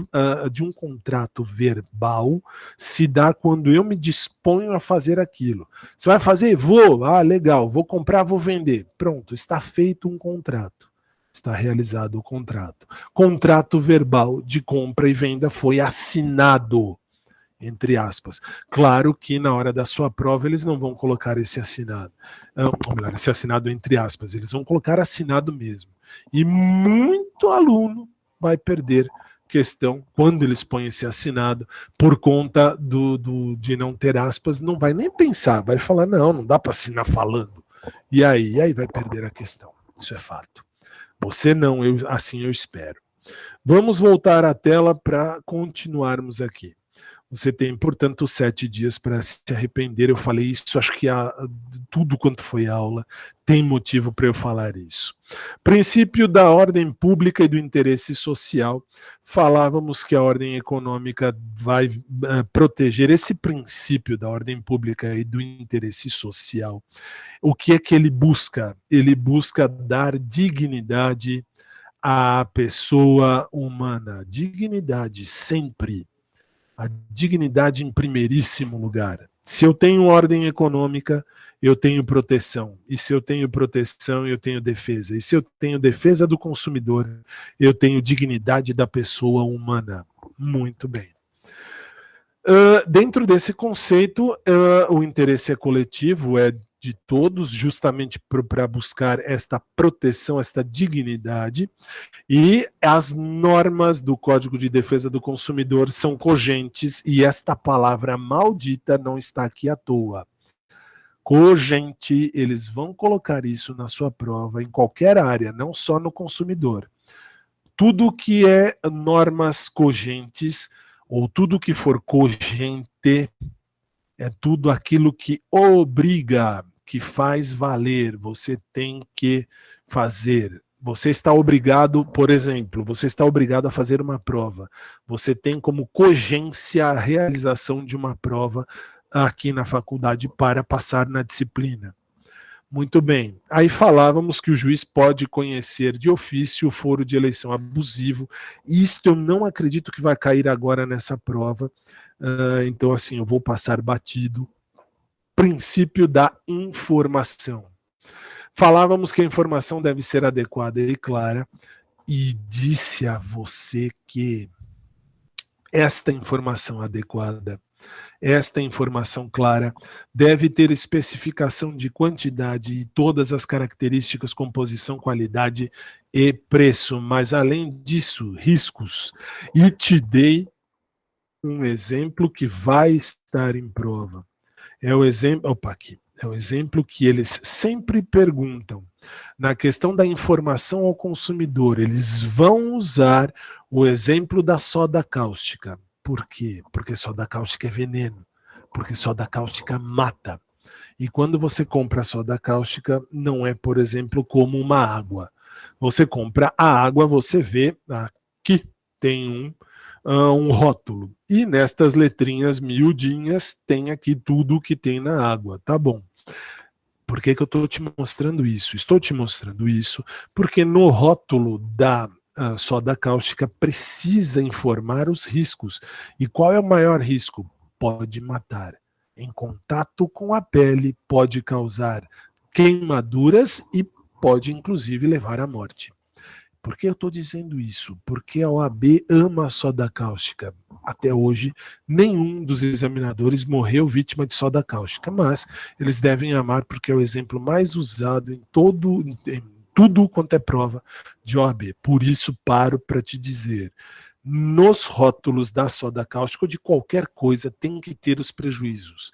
A: de um contrato verbal se dá quando eu me disponho a fazer aquilo. Você vai fazer? Vou. Ah, legal. Vou comprar, vou vender. Pronto, está feito um contrato. Está realizado o contrato. Contrato verbal de compra e venda foi assinado, entre aspas. Claro que na hora da sua prova eles não vão colocar esse assinado. Ou melhor, esse assinado entre aspas. Eles vão colocar assinado mesmo. E muito aluno vai perder questão quando eles põem esse assinado por conta de não ter aspas, não vai nem pensar, vai falar, não dá para assinar falando. E aí vai perder a questão. Isso é fato. Você não, assim eu espero. Vamos voltar à tela para continuarmos aqui. Você tem, portanto, 7 dias para se arrepender. Eu falei isso, acho que tudo quanto foi aula tem motivo para eu falar isso. Princípio da ordem pública e do interesse social. Falávamos que a ordem econômica vai proteger esse princípio da ordem pública e do interesse social. O que é que ele busca? Ele busca dar dignidade a pessoa humana. Dignidade, sempre. A dignidade em primeiríssimo lugar. Se eu tenho ordem econômica, eu tenho proteção. E se eu tenho proteção, eu tenho defesa. E se eu tenho defesa do consumidor, eu tenho dignidade da pessoa humana. Muito bem. Dentro desse conceito, o interesse é coletivo, é de todos, justamente para buscar esta proteção, esta dignidade, e as normas do Código de Defesa do Consumidor são cogentes, e esta palavra maldita não está aqui à toa. Cogente, eles vão colocar isso na sua prova, em qualquer área, não só no consumidor. Tudo que é normas cogentes, ou tudo que for cogente, é tudo aquilo que obriga, que faz valer, você tem que fazer. Você está obrigado, por exemplo, você está obrigado a fazer uma prova. Você tem como cogência a realização de uma prova aqui na faculdade para passar na disciplina. Muito bem. Aí falávamos que o juiz pode conhecer de ofício o foro de eleição abusivo. Isto eu não acredito que vai cair agora nessa prova. Então, assim, eu vou passar batido. Princípio da informação. Falávamos que a informação deve ser adequada e clara. E disse a você que esta informação adequada, esta informação clara, deve ter especificação de quantidade e todas as características, composição, qualidade e preço. Mas, além disso, riscos. E te dei um exemplo que vai estar em prova. É o exemplo. Opa, aqui. É o exemplo que eles sempre perguntam. Na questão da informação ao consumidor, eles vão usar o exemplo da soda cáustica. Por quê? Porque soda cáustica é veneno. Porque soda cáustica mata. E quando você compra soda cáustica, não é, por exemplo, como uma água. Você compra a água, você vê aqui tem um rótulo. E nestas letrinhas miudinhas tem aqui tudo o que tem na água. Tá bom. Por que eu estou te mostrando isso? Estou te mostrando isso porque no rótulo da soda cáustica precisa informar os riscos. E qual é o maior risco? Pode matar. Em contato com a pele, pode causar queimaduras e pode, inclusive, levar à morte. Por que eu estou dizendo isso? Porque a OAB ama a soda cáustica. Até hoje, nenhum dos examinadores morreu vítima de soda cáustica, mas eles devem amar porque é o exemplo mais usado em tudo quanto é prova de OAB. Por isso, paro para te dizer, nos rótulos da soda cáustica ou de qualquer coisa tem que ter os prejuízos,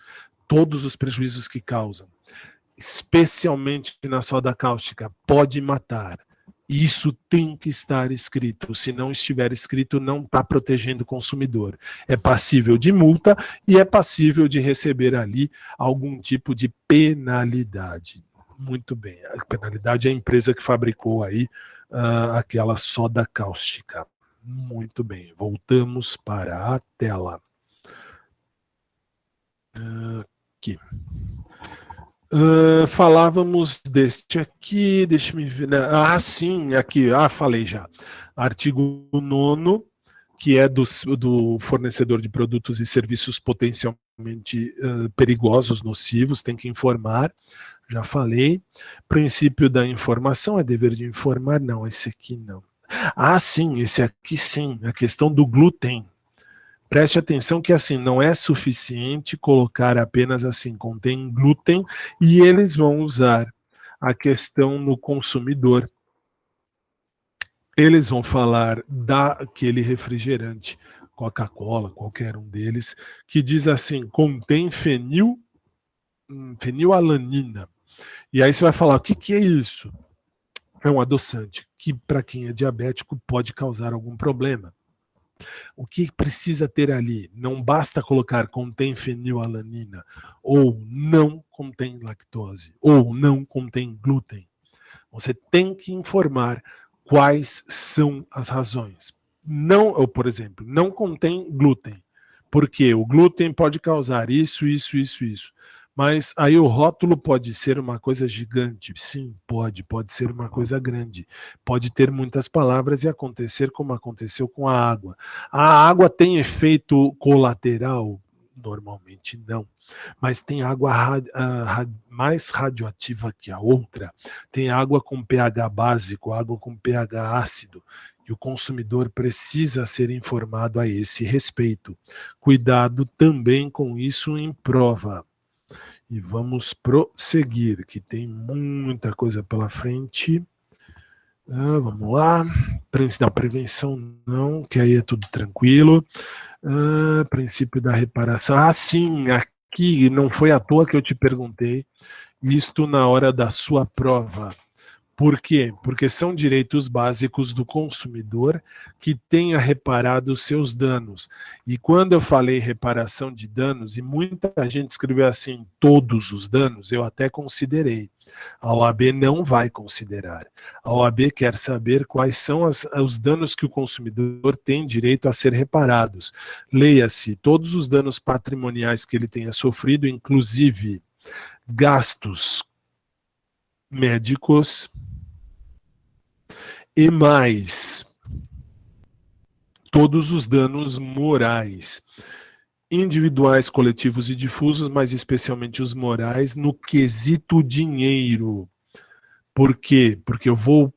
A: todos os prejuízos que causam. Especialmente na soda cáustica, pode matar. Isso tem que estar escrito. Se não estiver escrito, não está protegendo o consumidor. É passível de multa e é passível de receber ali algum tipo de penalidade. Muito bem. A penalidade é a empresa que fabricou aí aquela soda cáustica. Muito bem. Voltamos para a tela. Aqui. Falávamos deste aqui, deixa-me ver. Sim, aqui, falei já. Artigo 9º, que é do fornecedor de produtos e serviços potencialmente perigosos, nocivos, tem que informar, já falei. Princípio da informação, é dever de informar? Não, esse aqui não. Sim, esse aqui sim, a questão do glúten. Preste atenção que assim, não é suficiente colocar apenas assim, contém glúten, e eles vão usar a questão no consumidor. Eles vão falar daquele refrigerante, Coca-Cola, qualquer um deles, que diz assim, contém fenilalanina. E aí você vai falar, o que é isso? É um adoçante que para quem é diabético pode causar algum problema. O que precisa ter ali? Não basta colocar contém fenilalanina, ou não contém lactose, ou não contém glúten. Você tem que informar quais são as razões. Não, ou, por exemplo, não contém glúten, porque o glúten pode causar isso. Mas aí o rótulo pode ser uma coisa gigante. Sim, pode ser uma coisa grande. Pode ter muitas palavras e acontecer como aconteceu com a água. A água tem efeito colateral? Normalmente não. Mas tem água mais radioativa que a outra. Tem água com pH básico, água com pH ácido. E o consumidor precisa ser informado a esse respeito. Cuidado também com isso em prova. E vamos prosseguir, que tem muita coisa pela frente. Vamos lá. Não, prevenção não, que aí é tudo tranquilo. Princípio da reparação. Sim, aqui não foi à toa que eu te perguntei isto na hora da sua prova. Por quê? Porque são direitos básicos do consumidor que tenha reparado os seus danos. E quando eu falei reparação de danos, e muita gente escreveu assim, todos os danos, eu até considerei. A OAB não vai considerar. A OAB quer saber quais são os danos que o consumidor tem direito a ser reparados. Leia-se todos os danos patrimoniais que ele tenha sofrido, inclusive gastos médicos, e mais todos os danos morais, individuais, coletivos e difusos, mas especialmente os morais, no quesito dinheiro. Por quê? Porque eu vou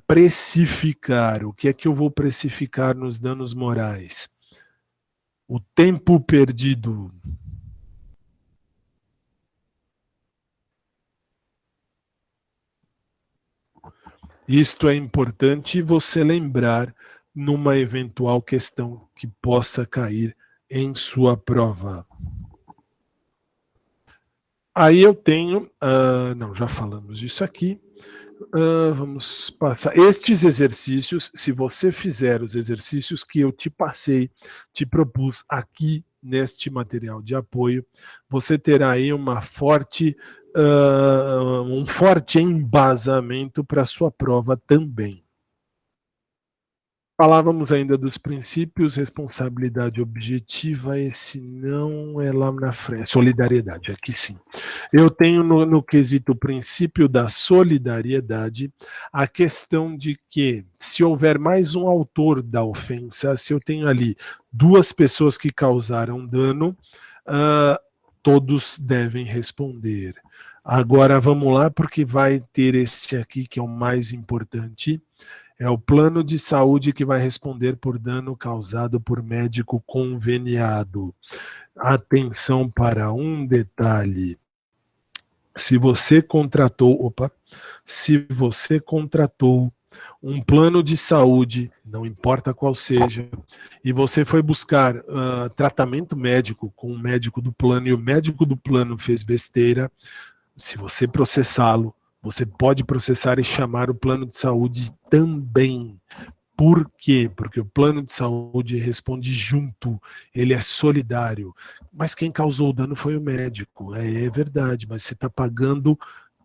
A: precificar. O que é que eu vou precificar nos danos morais? O tempo perdido. Isto é importante você lembrar numa eventual questão que possa cair em sua prova. Aí eu tenho, não, já falamos disso aqui, vamos passar. Estes exercícios, se você fizer os exercícios que eu te passei, te propus aqui neste material de apoio, você terá aí um forte embasamento para a sua prova também. Falávamos ainda dos princípios, responsabilidade objetiva, esse não é lá na frente, solidariedade, aqui sim. Eu tenho no quesito princípio da solidariedade a questão de que se houver mais um autor da ofensa, se eu tenho ali duas pessoas que causaram dano, todos devem responder. Agora vamos lá, porque vai ter este aqui que é o mais importante. É o plano de saúde que vai responder por dano causado por médico conveniado. Atenção para um detalhe. Se você contratou um plano de saúde, não importa qual seja, e você foi buscar tratamento médico com o médico do plano e o médico do plano fez besteira, se você processá-lo, você pode processar e chamar o plano de saúde também. Por quê? Porque o plano de saúde responde junto, ele é solidário. Mas quem causou o dano foi o médico. É verdade, mas você está pagando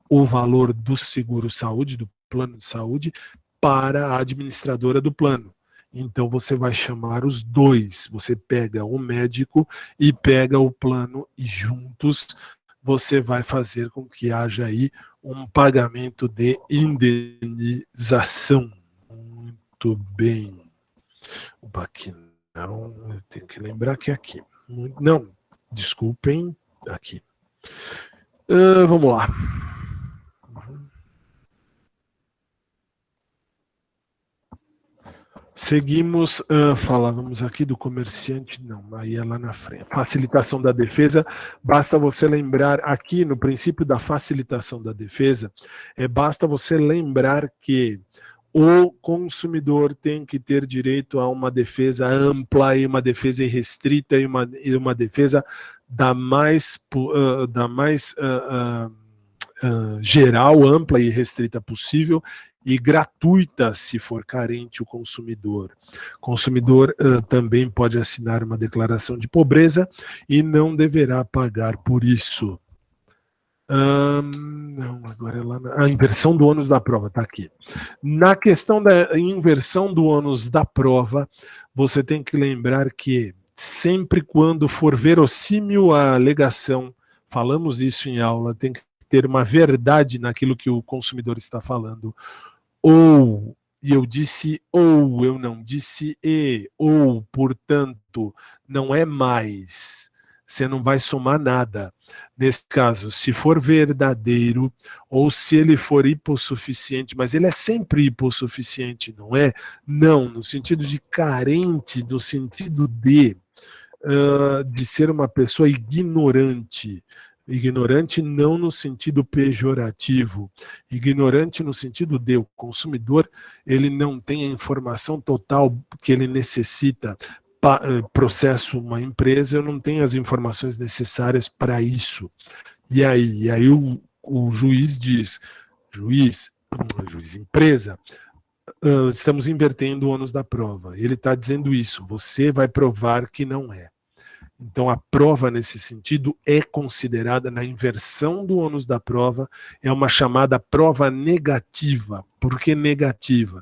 A: o valor do seguro-saúde, do plano de saúde, para a administradora do plano. Então você vai chamar os dois. Você pega o médico e pega o plano e juntos você vai fazer com que haja aí um pagamento de indenização. Muito bem. Opa, aqui não, eu tenho que lembrar que é aqui. Não, desculpem, aqui. Vamos lá. Seguimos, falávamos aqui do comerciante, não, aí é lá na frente. Facilitação da defesa, basta você lembrar aqui no princípio da facilitação da defesa, basta você lembrar que o consumidor tem que ter direito a uma defesa ampla e uma defesa irrestrita e uma defesa da mais geral, ampla e restrita possível, e gratuita se for carente o consumidor. O consumidor também pode assinar uma declaração de pobreza e não deverá pagar por isso. Não, agora é lá a inversão do ônus da prova, está aqui. Na questão da inversão do ônus da prova, você tem que lembrar que sempre quando for verossímil a alegação, falamos isso em aula, tem que ter uma verdade naquilo que o consumidor está falando. Ou, e eu disse ou, eu não disse e, ou, portanto, não é mais. Você não vai somar nada. Nesse caso, se for verdadeiro, ou se ele for hipossuficiente, mas ele é sempre hipossuficiente, não é? Não, no sentido de carente, no sentido de ser uma pessoa ignorante. Ignorante não no sentido pejorativo, ignorante no sentido de o consumidor ele não tem a informação total que ele necessita. Processo uma empresa, eu não tenho as informações necessárias para isso. E aí o juiz diz, juiz, empresa, estamos invertendo o ônus da prova. Ele está dizendo isso, você vai provar que não é. Então, a prova, nesse sentido, é considerada, na inversão do ônus da prova, é uma chamada prova negativa. Por que negativa?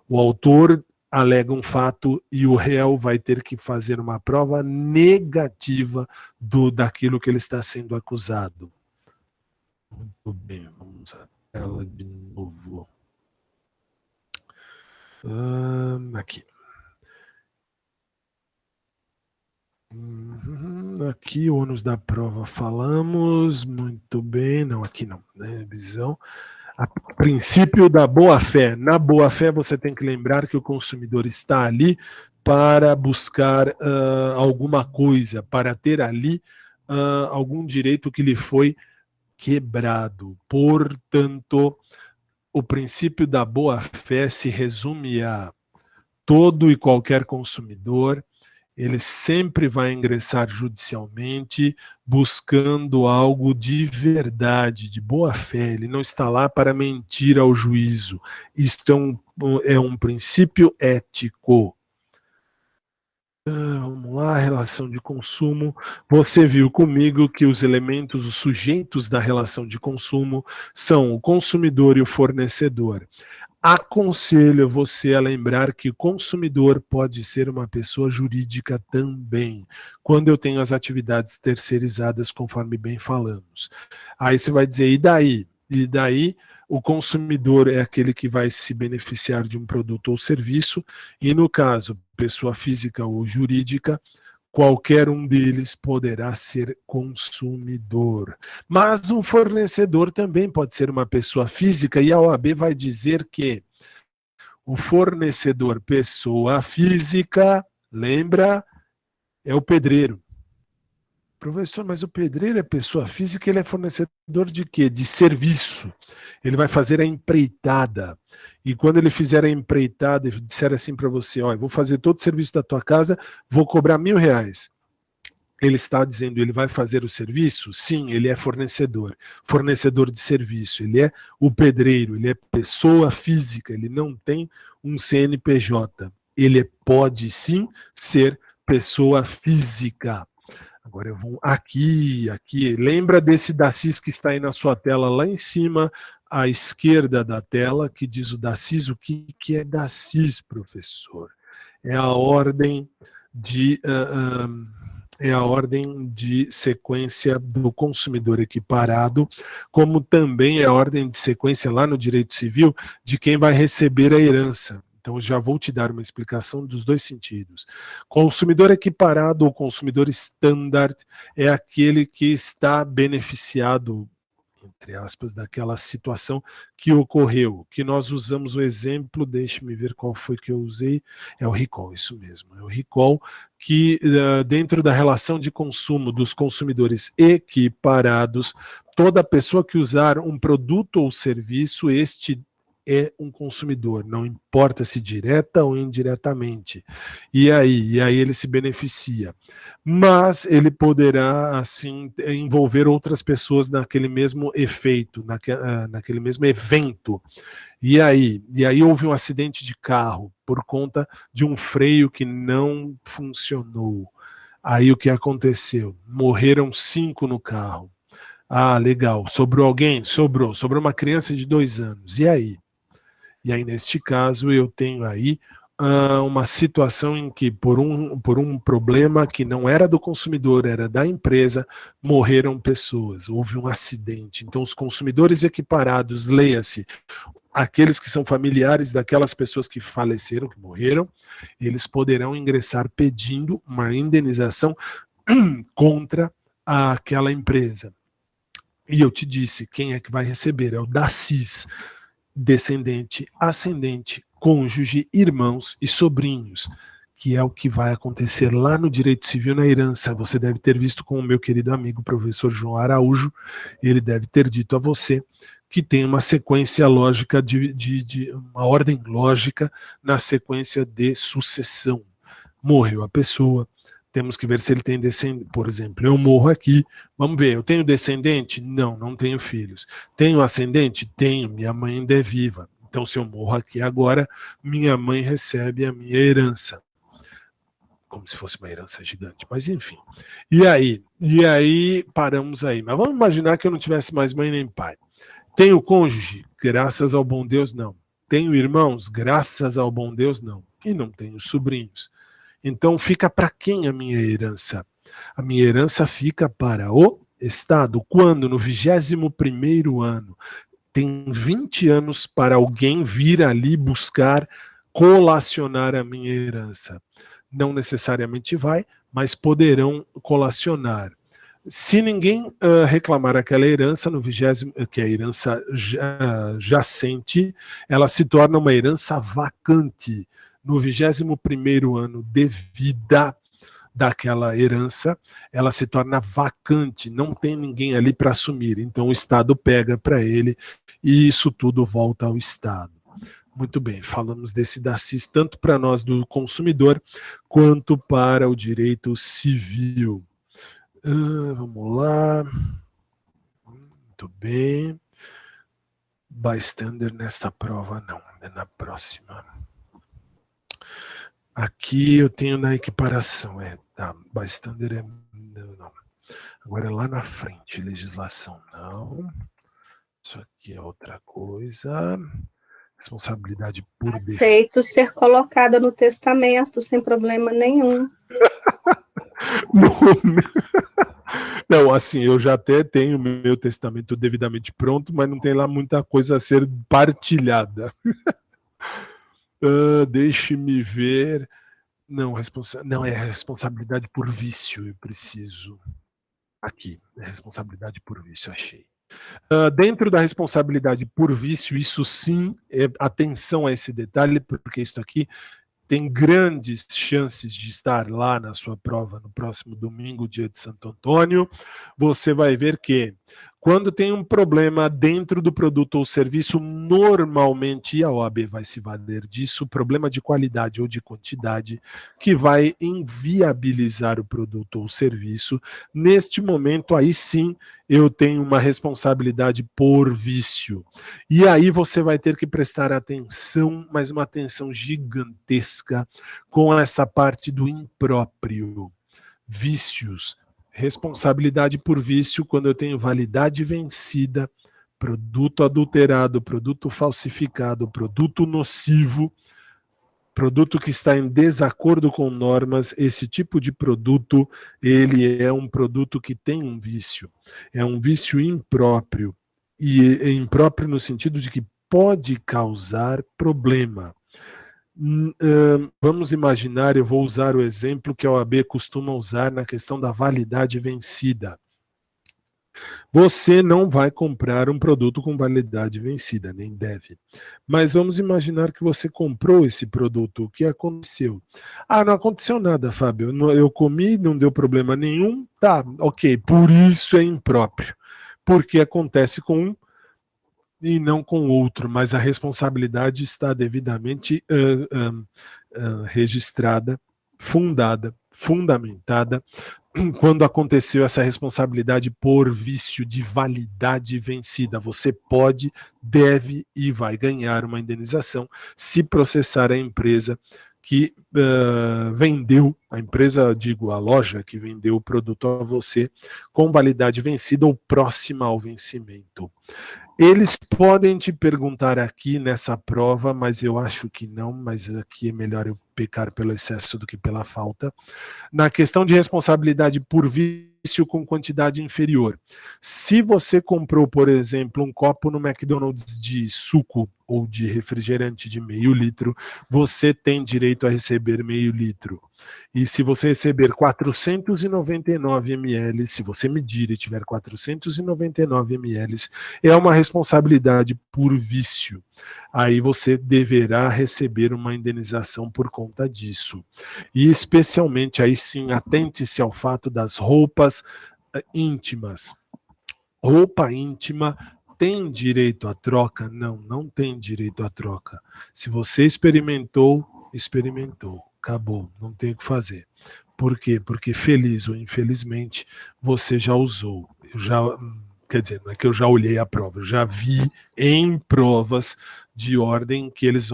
A: O autor alega um fato e o réu vai ter que fazer uma prova negativa daquilo que ele está sendo acusado. Muito bem, vamos à tela de novo. Aqui. Aqui, o ônus da prova falamos, muito bem, não, aqui não, né, visão. A princípio da boa-fé. Na boa-fé, você tem que lembrar que o consumidor está ali para buscar alguma coisa, para ter ali algum direito que lhe foi quebrado. Portanto, o princípio da boa-fé se resume a todo e qualquer consumidor, ele sempre vai ingressar judicialmente buscando algo de verdade, de boa fé. Ele não está lá para mentir ao juízo. Isto é um princípio ético. Vamos lá, relação de consumo. Você viu comigo que os elementos, os sujeitos da relação de consumo são o consumidor e o fornecedor. Aconselho você a lembrar que o consumidor pode ser uma pessoa jurídica também, quando eu tenho as atividades terceirizadas, conforme bem falamos. Aí você vai dizer, e daí? E daí, o consumidor é aquele que vai se beneficiar de um produto ou serviço, e no caso, pessoa física ou jurídica, qualquer um deles poderá ser consumidor. Mas um fornecedor também pode ser uma pessoa física, e a OAB vai dizer que o fornecedor pessoa física, lembra, é o pedreiro. Professor, mas o pedreiro é pessoa física, ele é fornecedor de quê? De serviço. Ele vai fazer a empreitada. E quando ele fizer a empreitada e disser assim para você, ó, eu vou fazer todo o serviço da tua casa, vou cobrar R$1.000. Ele está dizendo, ele vai fazer o serviço? Sim, ele é fornecedor de serviço, ele é o pedreiro, ele é pessoa física, ele não tem um CNPJ. Ele pode sim ser pessoa física. Agora eu vou aqui, lembra desse DACIS que está aí na sua tela, lá em cima, à esquerda da tela, que diz o DACIS. O que é DACIS, professor? É a ordem de sequência do consumidor equiparado, como também é a ordem de sequência lá no direito civil de quem vai receber a herança. Então, eu já vou te dar uma explicação dos dois sentidos. Consumidor equiparado ou consumidor standard é aquele que está beneficiado, entre aspas, daquela situação que ocorreu, que nós usamos o exemplo, deixe-me ver qual foi que eu usei, é o recall, isso mesmo, é o recall, que dentro da relação de consumo dos consumidores equiparados, toda pessoa que usar um produto ou serviço, este é um consumidor, não importa se direta ou indiretamente. E aí ele se beneficia. Mas ele poderá, assim, envolver outras pessoas naquele mesmo efeito, naquele mesmo evento. E aí houve um acidente de carro por conta de um freio que não funcionou. Aí o que aconteceu? Morreram 5 no carro. Ah, legal. Sobrou alguém? Sobrou. Sobrou uma criança de 2 anos. E aí? E aí, neste caso, eu tenho aí uma situação em que, por um problema que não era do consumidor, era da empresa, morreram pessoas, houve um acidente. Então, os consumidores equiparados, leia-se, aqueles que são familiares daquelas pessoas que faleceram, que morreram, eles poderão ingressar pedindo uma indenização contra aquela empresa. E eu te disse, quem é que vai receber? É o DACIS, descendente, ascendente, cônjuge, irmãos e sobrinhos, que é o que vai acontecer lá no direito civil na herança. Você deve ter visto com o meu querido amigo professor João Araújo, ele deve ter dito a você que tem uma sequência lógica, uma ordem lógica na sequência de sucessão. Morreu a pessoa, temos que ver se ele tem descendente. Por exemplo, eu morro aqui, vamos ver, eu tenho descendente? Não, não tenho filhos. Tenho ascendente? Tenho, minha mãe ainda é viva. Então, se eu morro aqui agora, minha mãe recebe a minha herança. Como se fosse uma herança gigante, mas enfim. E aí paramos aí. Mas vamos imaginar que eu não tivesse mais mãe nem pai. Tenho cônjuge? Graças ao bom Deus, não. Tenho irmãos? Graças ao bom Deus, não. E não tenho sobrinhos. Então fica para quem a minha herança? A minha herança fica para o Estado. Quando? No 21º ano. Tem 20 anos para alguém vir ali buscar colacionar a minha herança. Não necessariamente vai, mas poderão colacionar. Se ninguém reclamar aquela herança, no 20º, que é a herança jacente, ela se torna uma herança vacante. No 21º ano de vida daquela herança, ela se torna vacante, não tem ninguém ali para assumir. Então o Estado pega para ele e isso tudo volta ao Estado. Muito bem, falamos desse DACIS tanto para nós do consumidor quanto para o direito civil. Vamos lá. Muito bem. Bystander nesta prova não, é na próxima. Aqui eu tenho na equiparação, bystander é... Não. Agora é lá na frente, legislação não. Isso aqui é outra coisa. Responsabilidade por
B: Aceito ser colocada no testamento, sem problema nenhum.
A: Não, assim, eu já até tenho meu testamento devidamente pronto, mas não tem lá muita coisa a ser partilhada. Deixe-me ver. Não, não, é responsabilidade por vício, eu preciso. Aqui, é responsabilidade por vício, achei. Dentro da responsabilidade por vício, isso sim, atenção a esse detalhe, porque isso aqui tem grandes chances de estar lá na sua prova no próximo domingo, dia de Santo Antônio. Você vai ver que quando tem um problema dentro do produto ou serviço, normalmente, e a OAB vai se valer disso, problema de qualidade ou de quantidade, que vai inviabilizar o produto ou serviço. Neste momento, aí sim, eu tenho uma responsabilidade por vício. E aí você vai ter que prestar atenção, mas uma atenção gigantesca, com essa parte do impróprio. Vícios. Responsabilidade por vício quando eu tenho validade vencida, produto adulterado, produto falsificado, produto nocivo, produto que está em desacordo com normas. Esse tipo de produto, ele é um produto que tem um vício. É um vício impróprio. E é impróprio no sentido de que pode causar problema. Vamos imaginar, eu vou usar o exemplo que a OAB costuma usar na questão da validade vencida. Você não vai comprar um produto com validade vencida, nem deve. Mas vamos imaginar que você comprou esse produto. O que aconteceu? Não aconteceu nada, Fábio. Eu comi, não deu problema nenhum. Tá, ok. Por isso é impróprio. Porque acontece com um e não com outro, mas a responsabilidade está devidamente registrada, fundamentada, quando aconteceu essa responsabilidade por vício de validade vencida. Você pode, deve e vai ganhar uma indenização se processar a empresa que vendeu, a empresa, digo, a loja que vendeu o produto a você com validade vencida ou próxima ao vencimento. Eles podem te perguntar aqui nessa prova, mas eu acho que não, mas aqui é melhor eu pecar pelo excesso do que pela falta. Na questão de responsabilidade por vício com quantidade inferior. Se você comprou, por exemplo, um copo no McDonald's de suco ou de refrigerante de meio litro, você tem direito a receber meio litro. E se você receber 499 ml, se você medir e tiver 499 ml, é uma responsabilidade por vício. Aí você deverá receber uma indenização por conta disso. E especialmente, aí sim, atente-se ao fato das roupas íntimas. Roupa íntima tem direito à troca? Não, não tem direito à troca. Se você experimentou, experimentou. Acabou, não tem o que fazer. Por quê? Porque feliz ou infelizmente você já usou. Quer dizer, não é que eu já olhei a prova, eu já vi em provas de ordem que eles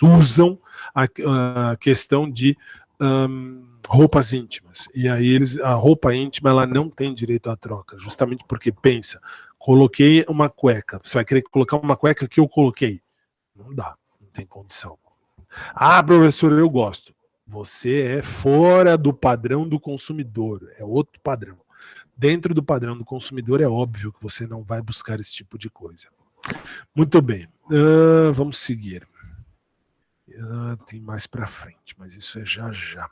A: usam a questão de roupas íntimas. E aí a roupa íntima ela não tem direito à troca, justamente porque pensa, coloquei uma cueca, você vai querer colocar uma cueca que eu coloquei? Não dá, não tem condição. Ah, professor, eu gosto. Você é fora do padrão do consumidor, é outro padrão. Dentro do padrão do consumidor é óbvio que você não vai buscar esse tipo de coisa. Muito bem, vamos seguir. Tem mais para frente, mas isso é já já.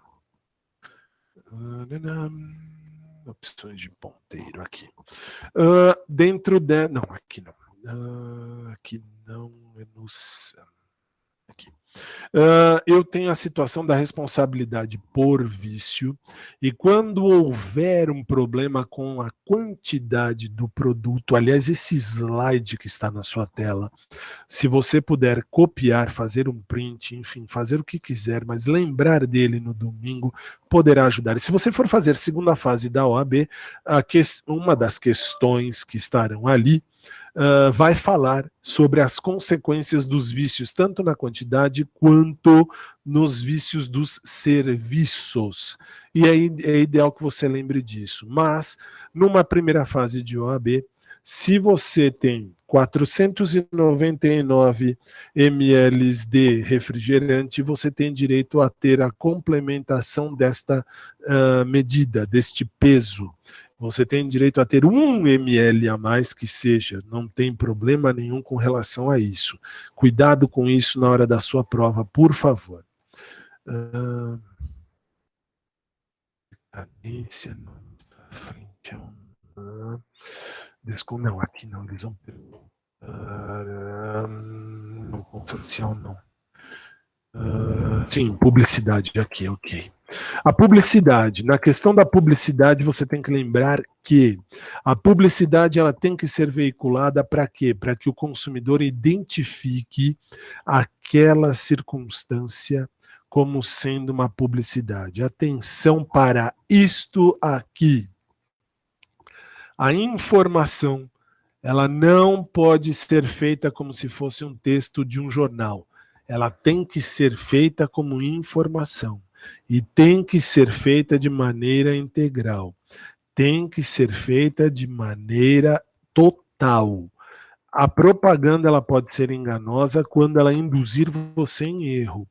A: Opções de ponteiro aqui. Dentro de... Não, aqui não. Aqui não, é nos... Aqui. Eu tenho a situação da responsabilidade por vício e quando houver um problema com a quantidade do produto, aliás, esse slide que está na sua tela, se você puder copiar, fazer um print, enfim, fazer o que quiser, mas lembrar dele no domingo, poderá ajudar. E se você for fazer segunda fase da OAB, uma das questões que estarão ali vai falar sobre as consequências dos vícios, tanto na quantidade quanto nos vícios dos serviços. E aí é ideal que você lembre disso. Mas, numa primeira fase de OAB, se você tem 499 ml de refrigerante, você tem direito a ter a complementação desta medida, deste peso. Você tem direito a ter 1 ml a mais que seja, não tem problema nenhum com relação a isso. Cuidado com isso na hora da sua prova, por favor. Cadência, frente não, aqui não, eles vão... Não, consorcial não. Sim, publicidade aqui, ok. A publicidade, na questão da publicidade, você tem que lembrar que a publicidade ela tem que ser veiculada para quê? Para que o consumidor identifique aquela circunstância como sendo uma publicidade. Atenção para isto aqui. A informação, ela não pode ser feita como se fosse um texto de um jornal. Ela tem que ser feita como informação. E tem que ser feita de maneira integral. Tem que ser feita de maneira total. A propaganda ela pode ser enganosa quando ela induzir você em erro.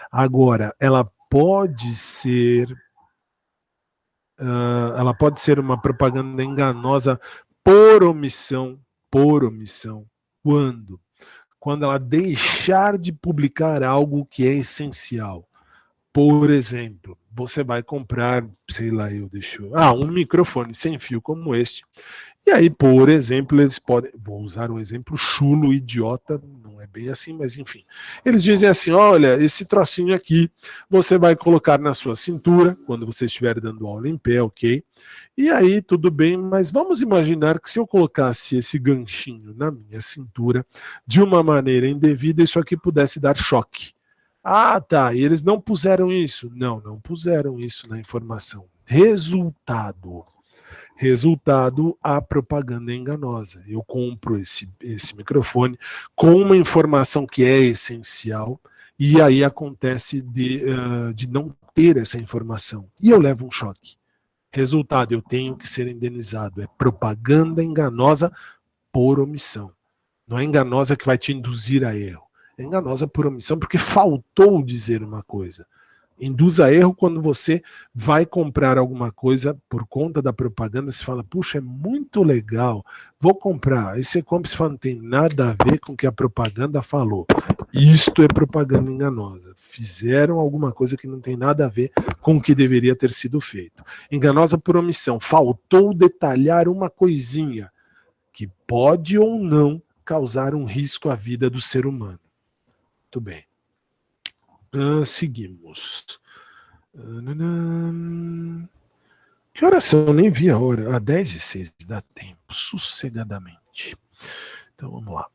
A: Agora, ela pode ser uma propaganda enganosa por omissão. Por omissão. Quando? Quando ela deixar de publicar algo que é essencial. Por exemplo, você vai comprar, sei lá, um microfone sem fio como este. E aí, por exemplo, eles podem... Vou usar um exemplo chulo, idiota, não é bem assim, mas enfim. Eles dizem assim, olha, esse trocinho aqui, você vai colocar na sua cintura, quando você estiver dando aula em pé, ok? E aí, tudo bem, mas vamos imaginar que se eu colocasse esse ganchinho na minha cintura, de uma maneira indevida, isso aqui pudesse dar choque. Ah, tá, e eles não puseram isso? Não, não puseram isso na informação. Resultado, a propaganda é enganosa. Eu compro esse microfone com uma informação que é essencial e aí acontece de não ter essa informação. E eu levo um choque. Resultado, eu tenho que ser indenizado. É propaganda enganosa por omissão. Não é enganosa que vai te induzir a erro. É enganosa por omissão porque faltou dizer uma coisa. Induz a erro quando você vai comprar alguma coisa por conta da propaganda, você fala, puxa, é muito legal, vou comprar. Aí você compra e fala, não tem nada a ver com o que a propaganda falou. Isto é propaganda enganosa. Fizeram alguma coisa que não tem nada a ver com o que deveria ter sido feito. Enganosa por omissão. Faltou detalhar uma coisinha que pode ou não causar um risco à vida do ser humano. Muito bem. Seguimos. Que horas são? Eu nem vi a hora. 10h06, dá tempo, sossegadamente. Então vamos lá.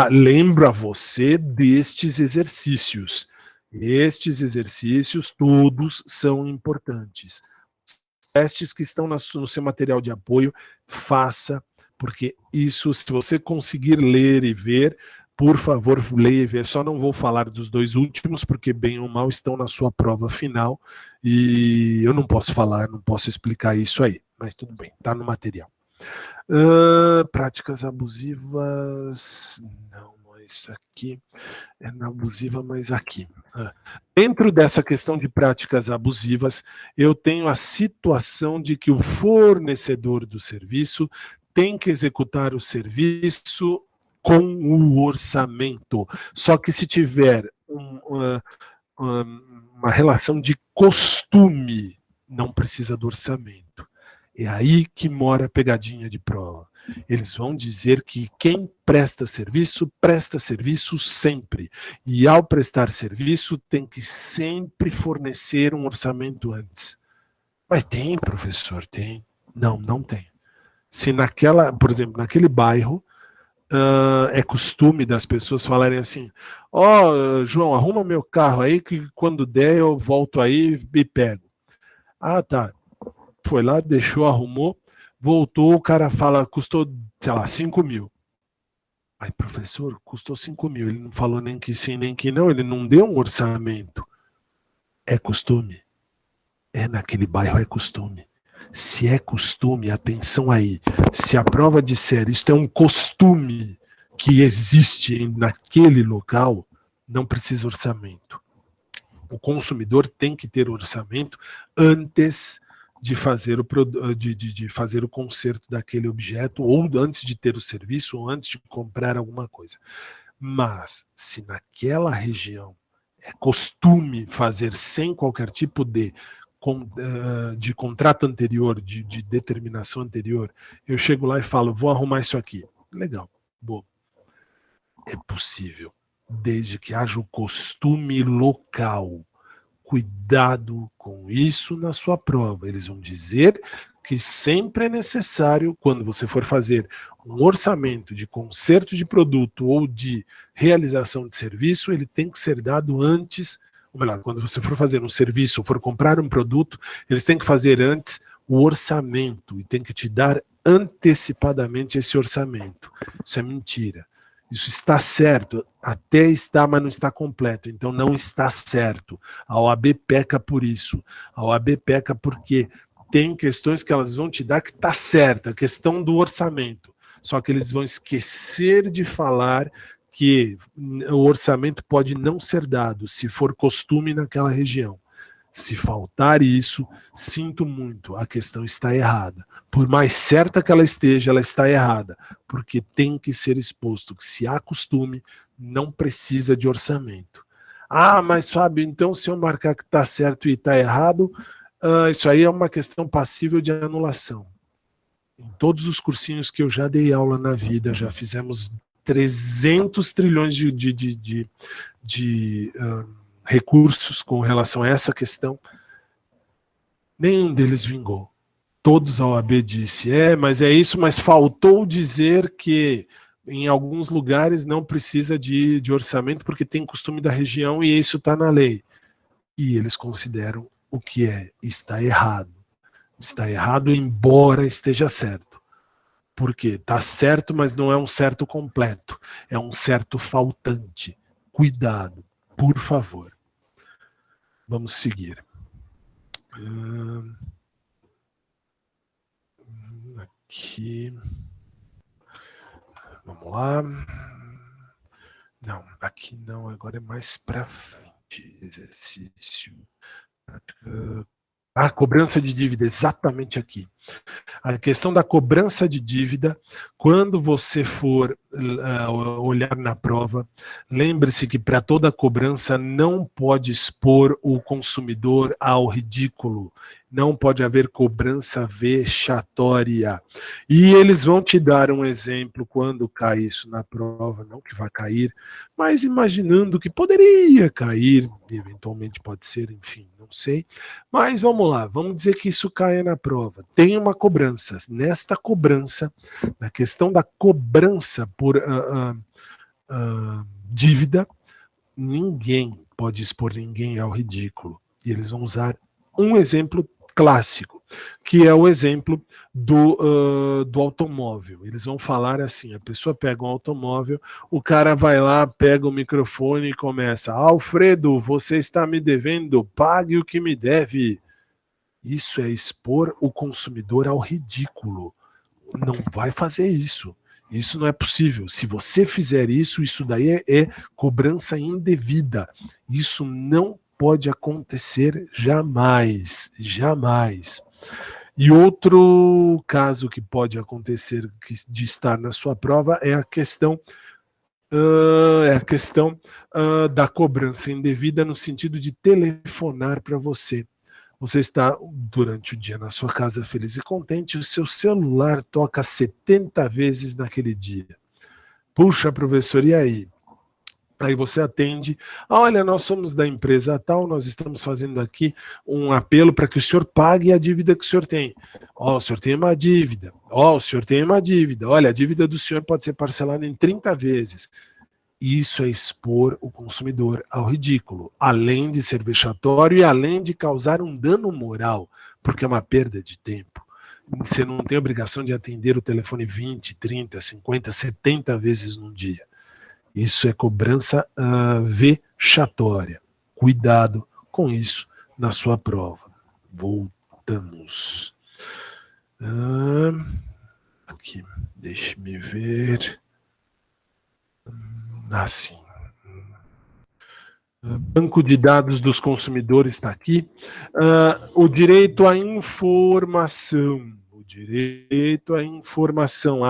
A: Lembro a você destes exercícios. Estes exercícios todos são importantes. Os testes que estão no seu material de apoio, faça, porque isso, se você conseguir ler e ver, por favor, leia e ver. Só não vou falar dos 2 últimos, porque bem ou mal estão na sua prova final, e eu não posso falar, não posso explicar isso aí, mas tudo bem, está no material. Práticas abusivas, não é isso aqui, é na abusiva, mas aqui. Dentro dessa questão de práticas abusivas, eu tenho a situação de que o fornecedor do serviço tem que executar o serviço com o orçamento. Só que se tiver uma relação de costume, não precisa do orçamento. É aí que mora a pegadinha de prova. Eles vão dizer que quem presta serviço sempre. E ao prestar serviço, tem que sempre fornecer um orçamento antes. Mas tem, professor, tem. Não, não tem. Se por exemplo, naquele bairro, é costume das pessoas falarem assim, João, arruma meu carro aí que quando der eu volto aí e pego. Ah, tá. Foi lá, deixou, arrumou, voltou, o cara fala, custou, sei lá, 5 mil. Aí, professor, custou 5 mil. Ele não falou nem que sim, nem que não, ele não deu um orçamento. É costume. Naquele bairro é costume. Se é costume, atenção aí, se a prova disser isto é um costume que existe naquele local, não precisa orçamento. O consumidor tem que ter orçamento antes de fazer o conserto daquele objeto, ou antes de ter o serviço, ou antes de comprar alguma coisa. Mas, se naquela região é costume fazer sem qualquer tipo de contrato anterior, de determinação anterior, eu chego lá e falo, vou arrumar isso aqui. Legal, bom. É possível, desde que haja o costume local. Cuidado com isso na sua prova. Eles vão dizer que sempre é necessário, quando você for fazer um orçamento de conserto de produto ou de realização de serviço, ele tem que ser dado antes, ou melhor, quando você for fazer um serviço ou for comprar um produto, eles têm que fazer antes o orçamento e tem que te dar antecipadamente esse orçamento. Isso é mentira. Isso está certo, até está, mas não está completo, então não está certo. A OAB peca por isso. A OAB peca porque tem questões que elas vão te dar que está certa, a questão do orçamento. Só que eles vão esquecer de falar que o orçamento pode não ser dado, se for costume naquela região. Se faltar isso, sinto muito, a questão está errada. Por mais certa que ela esteja, ela está errada, porque tem que ser exposto que se há costume, não precisa de orçamento. Mas Fábio, então se eu marcar que está certo e está errado, isso aí é uma questão passível de anulação. Em todos os cursinhos que eu já dei aula na vida, já fizemos 300 trilhões de recursos com relação a essa questão, nenhum deles vingou. Todos a OAB disse, mas é isso, mas faltou dizer que em alguns lugares não precisa de orçamento porque tem costume da região e isso está na lei. E eles consideram o que está errado. Está errado, embora esteja certo. Por quê? Está certo, mas não é um certo completo. É um certo faltante. Cuidado, por favor. Vamos seguir. Aqui. lá. Não, aqui não, agora é mais para frente. Exercício. A cobrança de dívida, exatamente aqui. A questão da cobrança de dívida, quando você for olhar na prova, lembre-se que para toda cobrança não pode expor o consumidor ao ridículo, não pode haver cobrança vexatória. E eles vão te dar um exemplo quando cai isso na prova, não que vai cair, mas imaginando que poderia cair, eventualmente pode ser, enfim, não sei. Mas vamos lá, vamos dizer que isso caia na prova. Tem uma cobrança. Nesta cobrança, na questão da cobrança por dívida, ninguém pode expor ninguém ao ridículo. E eles vão usar um exemplo clássico, que é o exemplo do automóvel. Eles vão falar assim, a pessoa pega um automóvel, o cara vai lá, pega o microfone e começa: Alfredo, você está me devendo, pague o que me deve. Isso é expor o consumidor ao ridículo. Não vai fazer isso. Isso não é possível. Se você fizer isso, isso daí é cobrança indevida. Isso não pode acontecer jamais. Jamais. E outro caso que pode acontecer de estar na sua prova é a questão da cobrança indevida no sentido de telefonar para você. Você está durante o dia na sua casa feliz e contente, o seu celular toca 70 vezes naquele dia. Puxa, professor, e aí? Aí você atende: olha, nós somos da empresa tal, nós estamos fazendo aqui um apelo para que o senhor pague a dívida que o senhor tem. Ó, o senhor tem uma dívida. Ó, o senhor tem uma dívida. Olha, a dívida do senhor pode ser parcelada em 30 vezes. Isso é expor o consumidor ao ridículo, além de ser vexatório e além de causar um dano moral, porque é uma perda de tempo. Você não tem obrigação de atender o telefone 20, 30, 50, 70 vezes num dia. Isso é cobrança vexatória. Cuidado com isso na sua prova. Voltamos. Aqui, deixe-me ver. Assim. Banco de dados dos consumidores está aqui. O direito à informação. O direito à informação.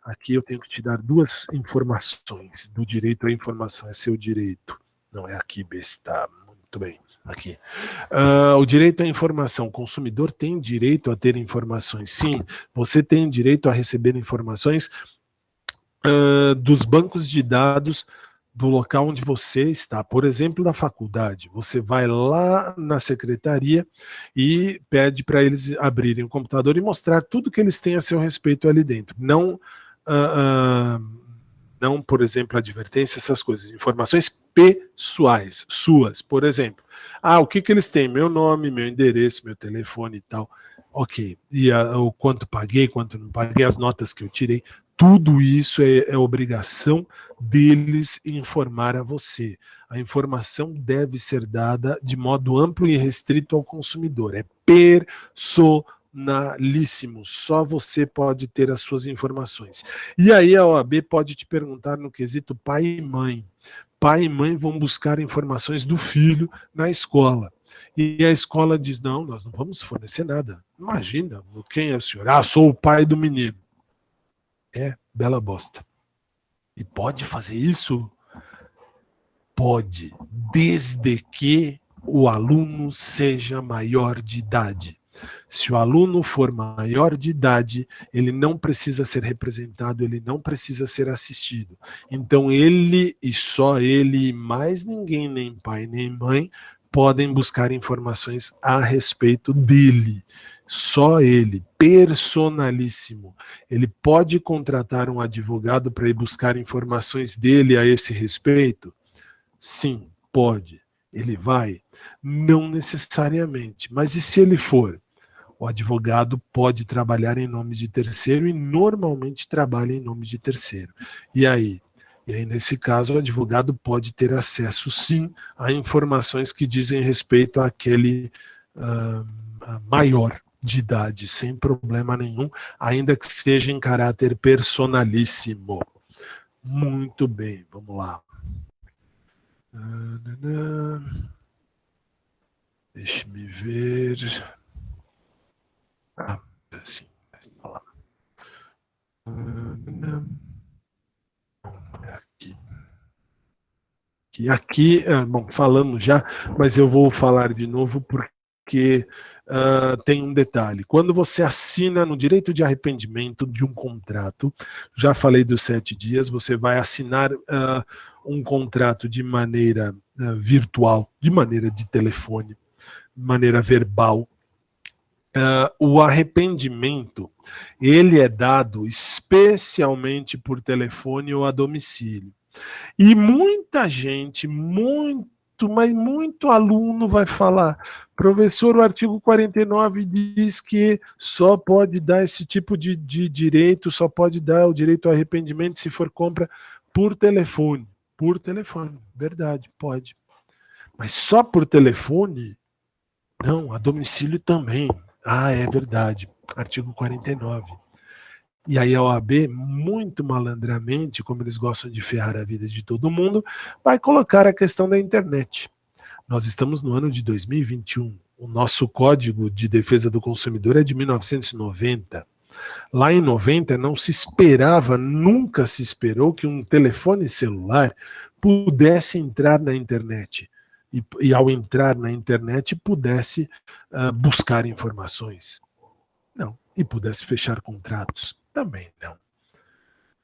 A: Aqui eu tenho que te dar duas informações do direito à informação. É seu direito. Não é aqui, besta. Muito bem. Aqui. O direito à informação. O consumidor tem direito a ter informações. Sim, você tem direito a receber informações dos bancos de dados do local onde você está. Por exemplo, da faculdade. Você vai lá na secretaria e pede para eles abrirem o computador e mostrar tudo que eles têm a seu respeito ali dentro. Não, por exemplo, advertência, essas coisas. Informações pessoais, suas, por exemplo. O que eles têm? Meu nome, meu endereço, meu telefone e tal. Ok. E o quanto paguei, quanto não paguei, as notas que eu tirei. Tudo isso é obrigação deles informar a você. A informação deve ser dada de modo amplo e restrito ao consumidor. É personalíssimo. Só você pode ter as suas informações. E aí a OAB pode te perguntar no quesito pai e mãe. Pai e mãe vão buscar informações do filho na escola. E a escola diz: não, nós não vamos fornecer nada. Imagina, quem é o senhor? Sou o pai do menino. Bela bosta. E pode fazer isso? Pode, desde que o aluno seja maior de idade. Se o aluno for maior de idade, ele não precisa ser representado, ele não precisa ser assistido. Então ele, e só ele, e mais ninguém, nem pai nem mãe, podem buscar informações a respeito dele. Só ele, personalíssimo. Ele pode contratar um advogado para ir buscar informações dele a esse respeito? Sim, pode. Ele vai? Não necessariamente. Mas e se ele for? O advogado pode trabalhar em nome de terceiro e normalmente trabalha em nome de terceiro. E aí? E aí, nesse caso, o advogado pode ter acesso, sim, a informações que dizem respeito àquele maior de idade, sem problema nenhum, ainda que seja em caráter personalíssimo. Muito bem, vamos lá. Deixe-me ver. Assim, lá. Aqui. Aqui, bom, falamos já, mas eu vou falar de novo porque tem um detalhe. Quando você assina no direito de arrependimento de um contrato, já falei dos 7 dias, você vai assinar um contrato de maneira virtual, de maneira de telefone, de maneira verbal. O arrependimento, ele é dado especialmente por telefone ou a domicílio. E muita gente, mas muito aluno vai falar, professor, o artigo 49 diz que só pode dar esse tipo de direito, só pode dar o direito ao arrependimento se for compra por telefone. Por telefone, verdade, pode. Mas só por telefone? Não, a domicílio também. Ah, é verdade, artigo 49. E aí a OAB, muito malandramente, como eles gostam de ferrar a vida de todo mundo, vai colocar a questão da internet. Nós estamos no ano de 2021. O nosso Código de Defesa do Consumidor é de 1990. Lá em 90 não se esperava, nunca se esperou que um telefone celular pudesse entrar na internet. E ao entrar na internet pudesse buscar informações. Não. E pudesse fechar contratos. Também não.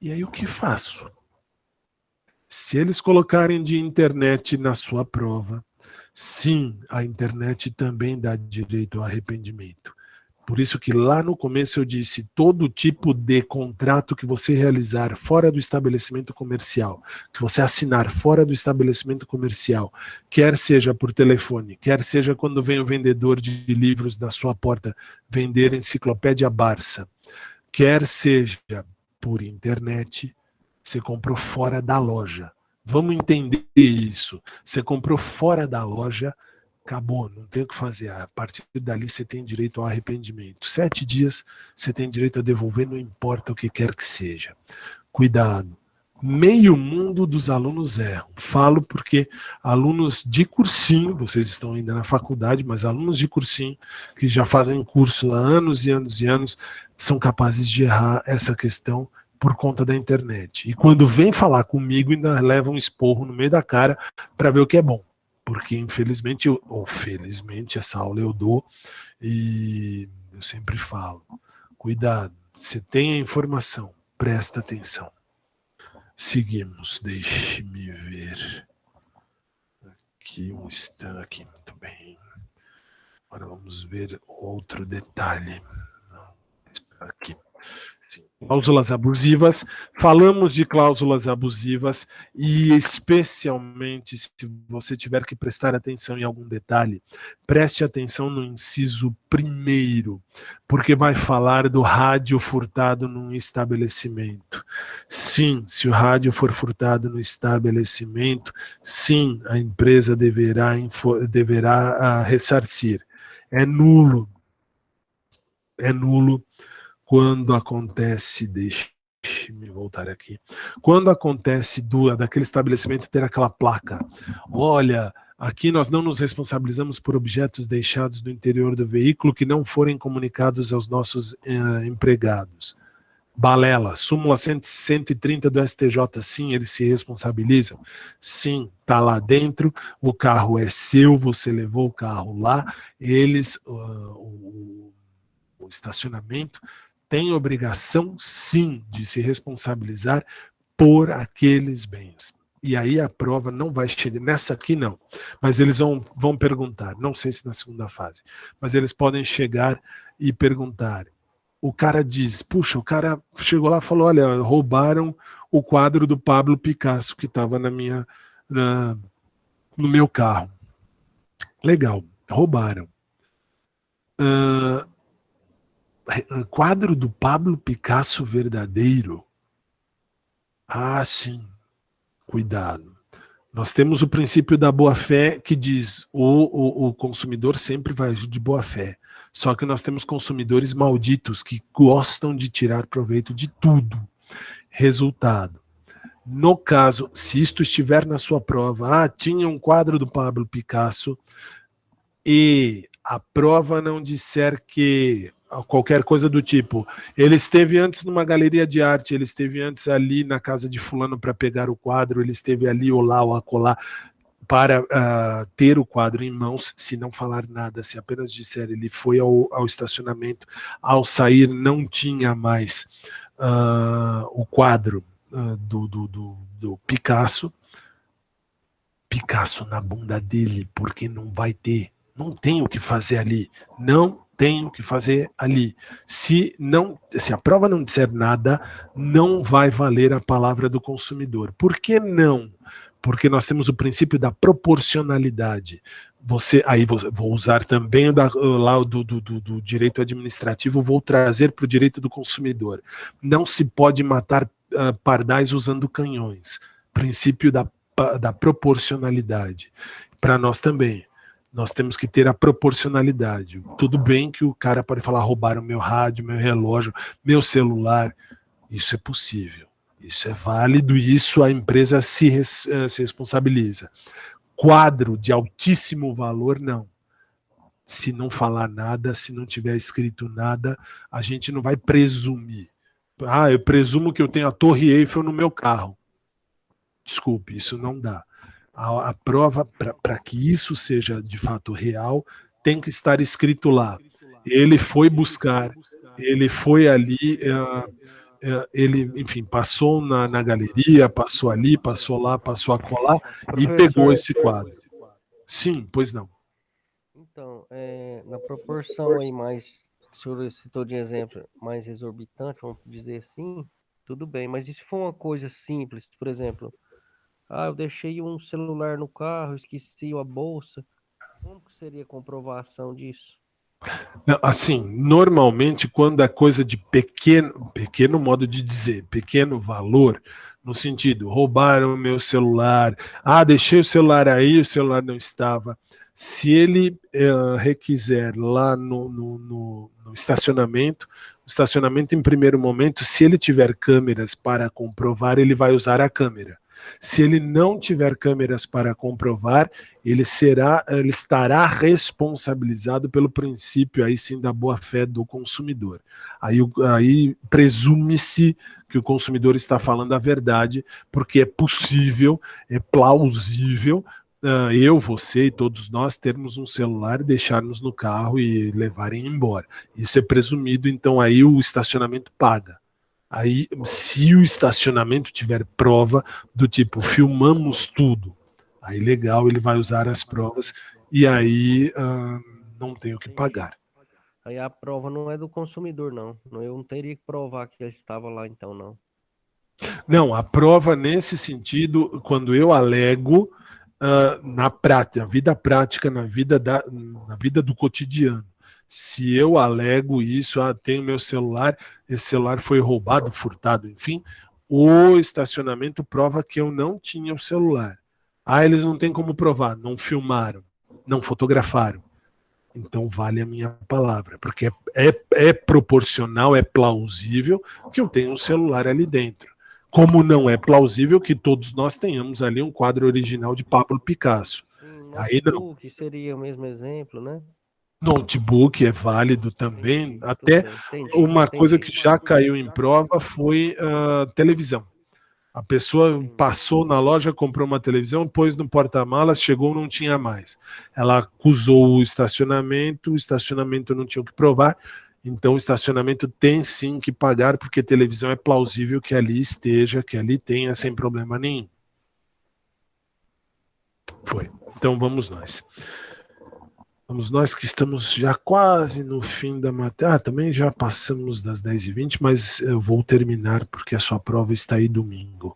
A: E aí o que faço? Se eles colocarem de internet na sua prova, sim, a internet também dá direito ao arrependimento. Por isso que lá no começo eu disse, todo tipo de contrato que você realizar fora do estabelecimento comercial, que você assinar fora do estabelecimento comercial, quer seja por telefone, quer seja quando vem o vendedor de livros na sua porta vender enciclopédia Barça, quer seja por internet, você comprou fora da loja. Vamos entender isso. Você comprou fora da loja, acabou, não tem o que fazer. A partir dali você tem direito ao arrependimento. 7 dias você tem direito a devolver, não importa o que quer que seja. Cuidado. Meio mundo dos alunos erram. Falo porque alunos de cursinho, vocês estão ainda na faculdade, mas alunos de cursinho que já fazem curso há anos e anos e anos, são capazes de errar essa questão por conta da internet. E quando vem falar comigo, ainda leva um esporro no meio da cara para ver o que é bom. Porque infelizmente, ou felizmente, essa aula eu dou e eu sempre falo, cuidado, você tem a informação, presta atenção. Seguimos, deixe-me ver. Aqui um aqui, muito bem. Agora vamos ver outro detalhe. Aqui. Sim. Cláusulas abusivas. Falamos de cláusulas abusivas e especialmente se você tiver que prestar atenção em algum detalhe, preste atenção no inciso 1º, porque vai falar do rádio furtado num estabelecimento. Sim, se o rádio for furtado no estabelecimento, sim, a empresa deverá ressarcir. É nulo. É nulo. Quando acontece, deixe-me voltar aqui, quando acontece daquele estabelecimento ter aquela placa, olha, aqui nós não nos responsabilizamos por objetos deixados no interior do veículo que não forem comunicados aos nossos empregados. Balela, súmula 130 do STJ, sim, eles se responsabilizam. Sim, está lá dentro, o carro é seu, você levou o carro lá, eles, o estacionamento, tem obrigação, sim, de se responsabilizar por aqueles bens. E aí a prova não vai chegar, nessa aqui não, mas eles vão perguntar, não sei se na segunda fase, mas eles podem chegar e perguntar. O cara diz, puxa, o cara chegou lá e falou, olha, roubaram o quadro do Pablo Picasso que estava no meu carro. Legal, roubaram. Quadro do Pablo Picasso verdadeiro? Ah, sim. Cuidado. Nós temos o princípio da boa-fé que diz o consumidor sempre vai agir de boa-fé. Só que nós temos consumidores malditos que gostam de tirar proveito de tudo. Resultado. No caso, se isto estiver na sua prova, tinha um quadro do Pablo Picasso e a prova não disser que qualquer coisa do tipo, ele esteve antes numa galeria de arte, ele esteve antes ali na casa de fulano para pegar o quadro, ele esteve ali ou lá ou acolá para ter o quadro em mãos, se não falar nada, se apenas disser ele foi ao estacionamento, ao sair não tinha mais o quadro do Picasso na bunda dele, porque não vai ter, não tem o que fazer ali, não tem o que fazer ali. Se a prova não disser nada, não vai valer a palavra do consumidor. Por que não? Porque nós temos o princípio da proporcionalidade. Vou usar também lá do direito administrativo, vou trazer para o direito do consumidor. Não se pode matar pardais usando canhões. Princípio da proporcionalidade. Para nós também. Nós temos que ter a proporcionalidade. Tudo bem que o cara pode falar, roubaram meu rádio, meu relógio, meu celular. Isso é possível. Isso é válido e isso a empresa se responsabiliza. Quadro de altíssimo valor, não. Se não falar nada, se não tiver escrito nada, a gente não vai presumir. Eu presumo que eu tenho a Torre Eiffel no meu carro. Desculpe, isso não dá. A prova, para que isso seja de fato real, tem que estar escrito lá. Ele foi buscar, ele foi ali, ele, enfim, passou na galeria, passou ali, passou lá, passou acolá e pegou esse quadro. Sim, pois não.
C: Então, na proporção aí mais, que o senhor citou de exemplo, mais exorbitante, vamos dizer assim, tudo bem, mas e se for uma coisa simples, por exemplo, eu deixei um celular no carro, esqueci a bolsa, como que seria a comprovação disso?
A: Assim, normalmente quando é coisa de pequeno modo de dizer, pequeno valor, no sentido, roubaram o meu celular, deixei o celular aí, o celular não estava. Se ele requiser lá no estacionamento, o estacionamento em primeiro momento, se ele tiver câmeras para comprovar, ele vai usar a câmera. Se ele não tiver câmeras para comprovar, ele estará responsabilizado pelo princípio aí sim da boa-fé do consumidor. Aí presume-se que o consumidor está falando a verdade, porque é possível, é plausível eu, você e todos nós termos um celular e deixarmos no carro e levarem embora. Isso é presumido, então aí o estacionamento paga. Aí, se o estacionamento tiver prova do tipo, filmamos tudo, aí legal, ele vai usar as provas e aí não tem o que pagar.
C: Aí a prova não é do consumidor, não. Eu não teria que provar que ele estava lá, então, não.
A: Não, a prova nesse sentido, quando eu alego na prática, na vida prática, na vida do cotidiano. Se eu alego isso, tenho meu celular, esse celular foi roubado, furtado, enfim, o estacionamento prova que eu não tinha o celular. Eles não têm como provar, não filmaram, não fotografaram. Então vale a minha palavra, porque é proporcional, é plausível que eu tenha um celular ali dentro. Como não é plausível que todos nós tenhamos ali um quadro original de Pablo Picasso. Aí não.
C: Seria o mesmo exemplo, né?
A: Notebook é válido também. Até uma coisa que já caiu em prova foi televisão. A pessoa passou na loja, comprou uma televisão, pôs no porta-malas, chegou, não tinha mais. Ela acusou o estacionamento não tinha o que provar, então o estacionamento tem sim que pagar, porque televisão é plausível que ali esteja, que ali tenha, sem problema nenhum. Foi. Então vamos nós. Vamos nós que estamos já quase no fim da matéria. Também já passamos das 10h20, mas eu vou terminar porque a sua prova está aí domingo.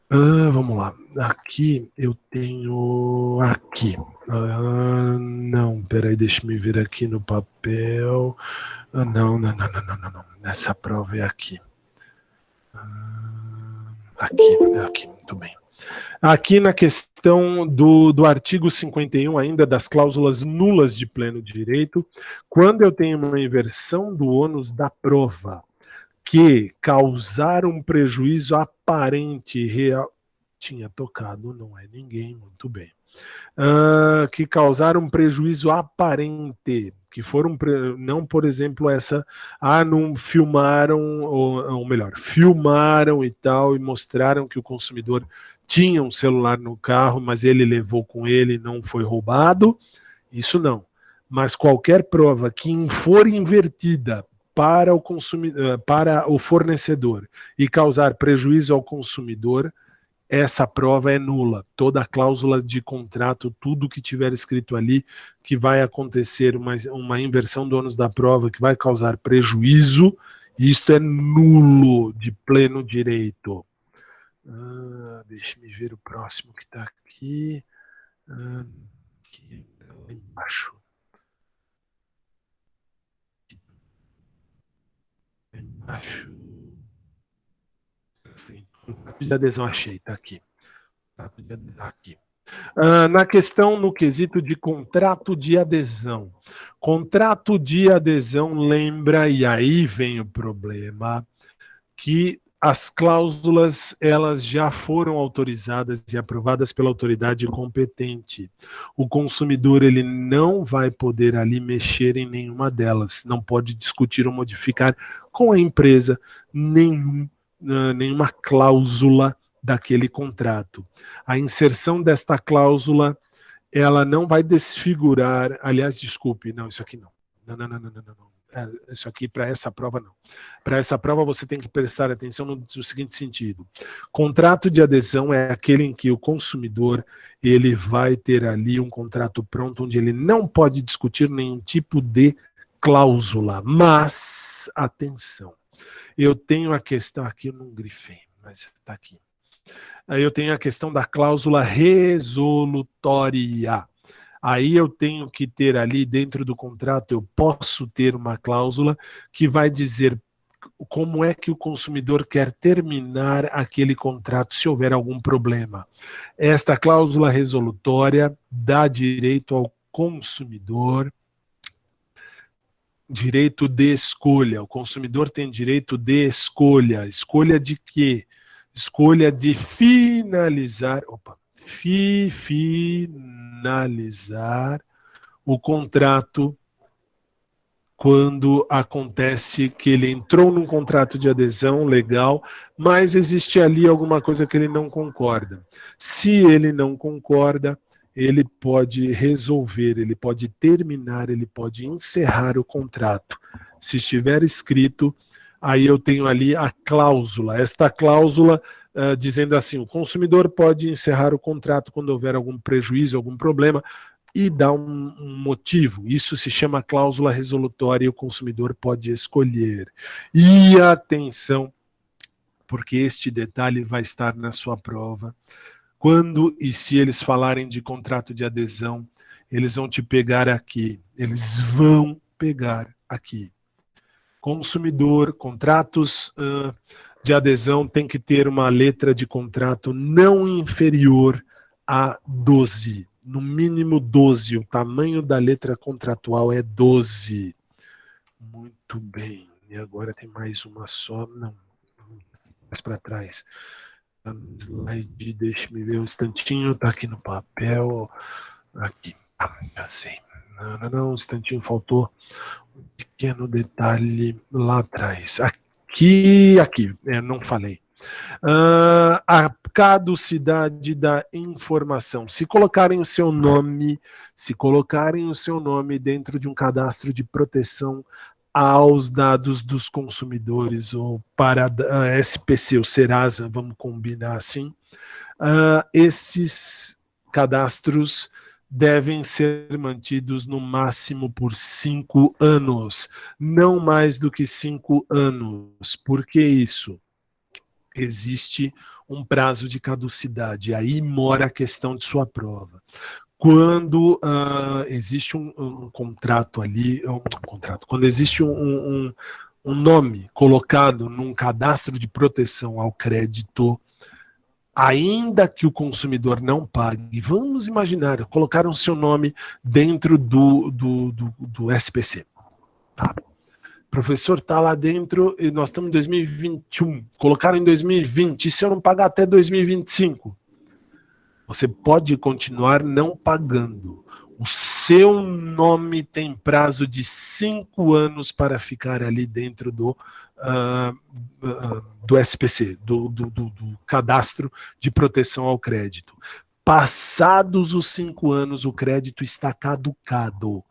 A: Vamos lá. Aqui eu tenho... Aqui. Não, peraí, deixa eu ver aqui no papel. Não. Essa prova é aqui. Aqui, muito bem. Aqui na questão do artigo 51 ainda, das cláusulas nulas de pleno direito, quando eu tenho uma inversão do ônus da prova, que causar um prejuízo aparente real. Tinha tocado, não é ninguém, muito bem. Que causaram um prejuízo aparente, que foram, não, por exemplo, essa, não filmaram, ou melhor, filmaram e tal, e mostraram que o consumidor tinha um celular no carro, mas ele levou com ele e não foi roubado, isso não. Mas qualquer prova que for invertida para o consumidor, para o fornecedor e causar prejuízo ao consumidor, essa prova é nula. Toda a cláusula de contrato, tudo que tiver escrito ali, que vai acontecer uma inversão do ônus da prova, que vai causar prejuízo, isto é nulo, de pleno direito. Deixa-me ver o próximo que está aqui. Aqui embaixo. Embaixo. De adesão, achei, está aqui. Na questão, no quesito de contrato de adesão. Contrato de adesão lembra, e aí vem o problema, que as cláusulas elas já foram autorizadas e aprovadas pela autoridade competente. O consumidor ele não vai poder ali mexer em nenhuma delas, não pode discutir ou modificar com a empresa nenhuma cláusula daquele contrato. A inserção desta cláusula, ela não vai desfigurar, aliás, desculpe, não, isso aqui não. Não. Isso aqui para essa prova não. Para essa prova você tem que prestar atenção no seguinte sentido. Contrato de adesão é aquele em que o consumidor ele vai ter ali um contrato pronto onde ele não pode discutir nenhum tipo de cláusula. Mas, atenção, eu tenho a questão, aqui eu não grifei, mas está aqui. Aí eu tenho a questão da cláusula resolutória. Aí eu tenho que ter ali dentro do contrato, eu posso ter uma cláusula que vai dizer como é que o consumidor quer terminar aquele contrato se houver algum problema. Esta cláusula resolutória dá direito ao consumidor direito de escolha. O consumidor tem direito de escolha. Escolha de quê? Escolha de finalizar o contrato quando acontece que ele entrou num contrato de adesão legal, mas existe ali alguma coisa que ele não concorda. Se ele não concorda, ele pode resolver, ele pode terminar, ele pode encerrar o contrato. Se estiver escrito, aí eu tenho ali a cláusula. Esta cláusula dizendo assim, o consumidor pode encerrar o contrato quando houver algum prejuízo, algum problema, e dá um motivo. Isso se chama cláusula resolutória e o consumidor pode escolher. E atenção, porque este detalhe vai estar na sua prova. Quando e se eles falarem de contrato de adesão, eles vão te pegar aqui. Eles vão pegar aqui. Consumidor, contratos de adesão tem que ter uma letra de contrato não inferior a 12. No mínimo 12. O tamanho da letra contratual é 12. Muito bem. E agora tem mais uma só. Não. Mais para trás. Slide, deixa-me ver um instantinho. Está aqui no papel. Aqui. Já sei. Não. Um instantinho, faltou um pequeno detalhe lá atrás. Aqui. Não falei. A caducidade da informação. Se colocarem o seu nome dentro de um cadastro de proteção aos dados dos consumidores ou para a SPC, o Serasa, vamos combinar assim, esses cadastros devem ser mantidos no máximo por 5 anos, não mais do que 5 anos. Por que isso? Existe um prazo de caducidade, aí mora a questão de sua prova. Quando existe um contrato ali, quando existe um nome colocado num cadastro de proteção ao crédito, ainda que o consumidor não pague, vamos imaginar, colocaram seu nome dentro do SPC. Tá? Professor, tá lá dentro e nós estamos em 2021. Colocaram em 2020. E se eu não pagar até 2025? Você pode continuar não pagando. O seu nome tem prazo de 5 anos para ficar ali dentro do SPC, do Cadastro de Proteção ao Crédito. Passados os 5 anos, o crédito está caducado.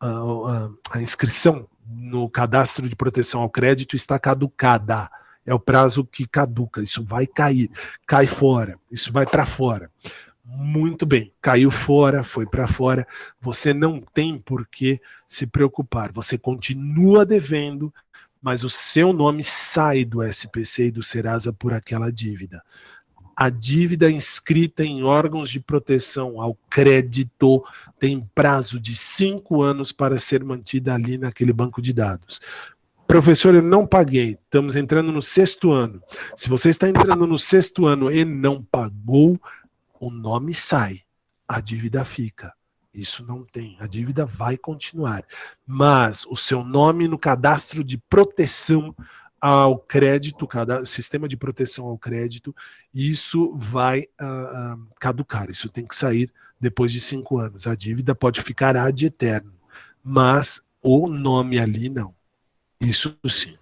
A: A inscrição no Cadastro de Proteção ao Crédito está caducada. É o prazo que caduca. Isso vai cair. Cai fora. Isso vai para fora. Muito bem. Caiu fora, foi para fora. Você não tem por que se preocupar. Você continua devendo, mas o seu nome sai do SPC e do Serasa por aquela dívida. A dívida inscrita em órgãos de proteção ao crédito tem prazo de 5 anos para ser mantida ali naquele banco de dados. Professor, eu não paguei, estamos entrando no 6º ano. Se você está entrando no 6º ano e não pagou, o nome sai, a dívida fica. Isso não tem, a dívida vai continuar. Mas o seu nome no cadastro de proteção ao crédito, sistema de proteção ao crédito, isso vai caducar, isso tem que sair depois de 5 anos. A dívida pode ficar ad eterno, mas o nome ali não. Isso sim.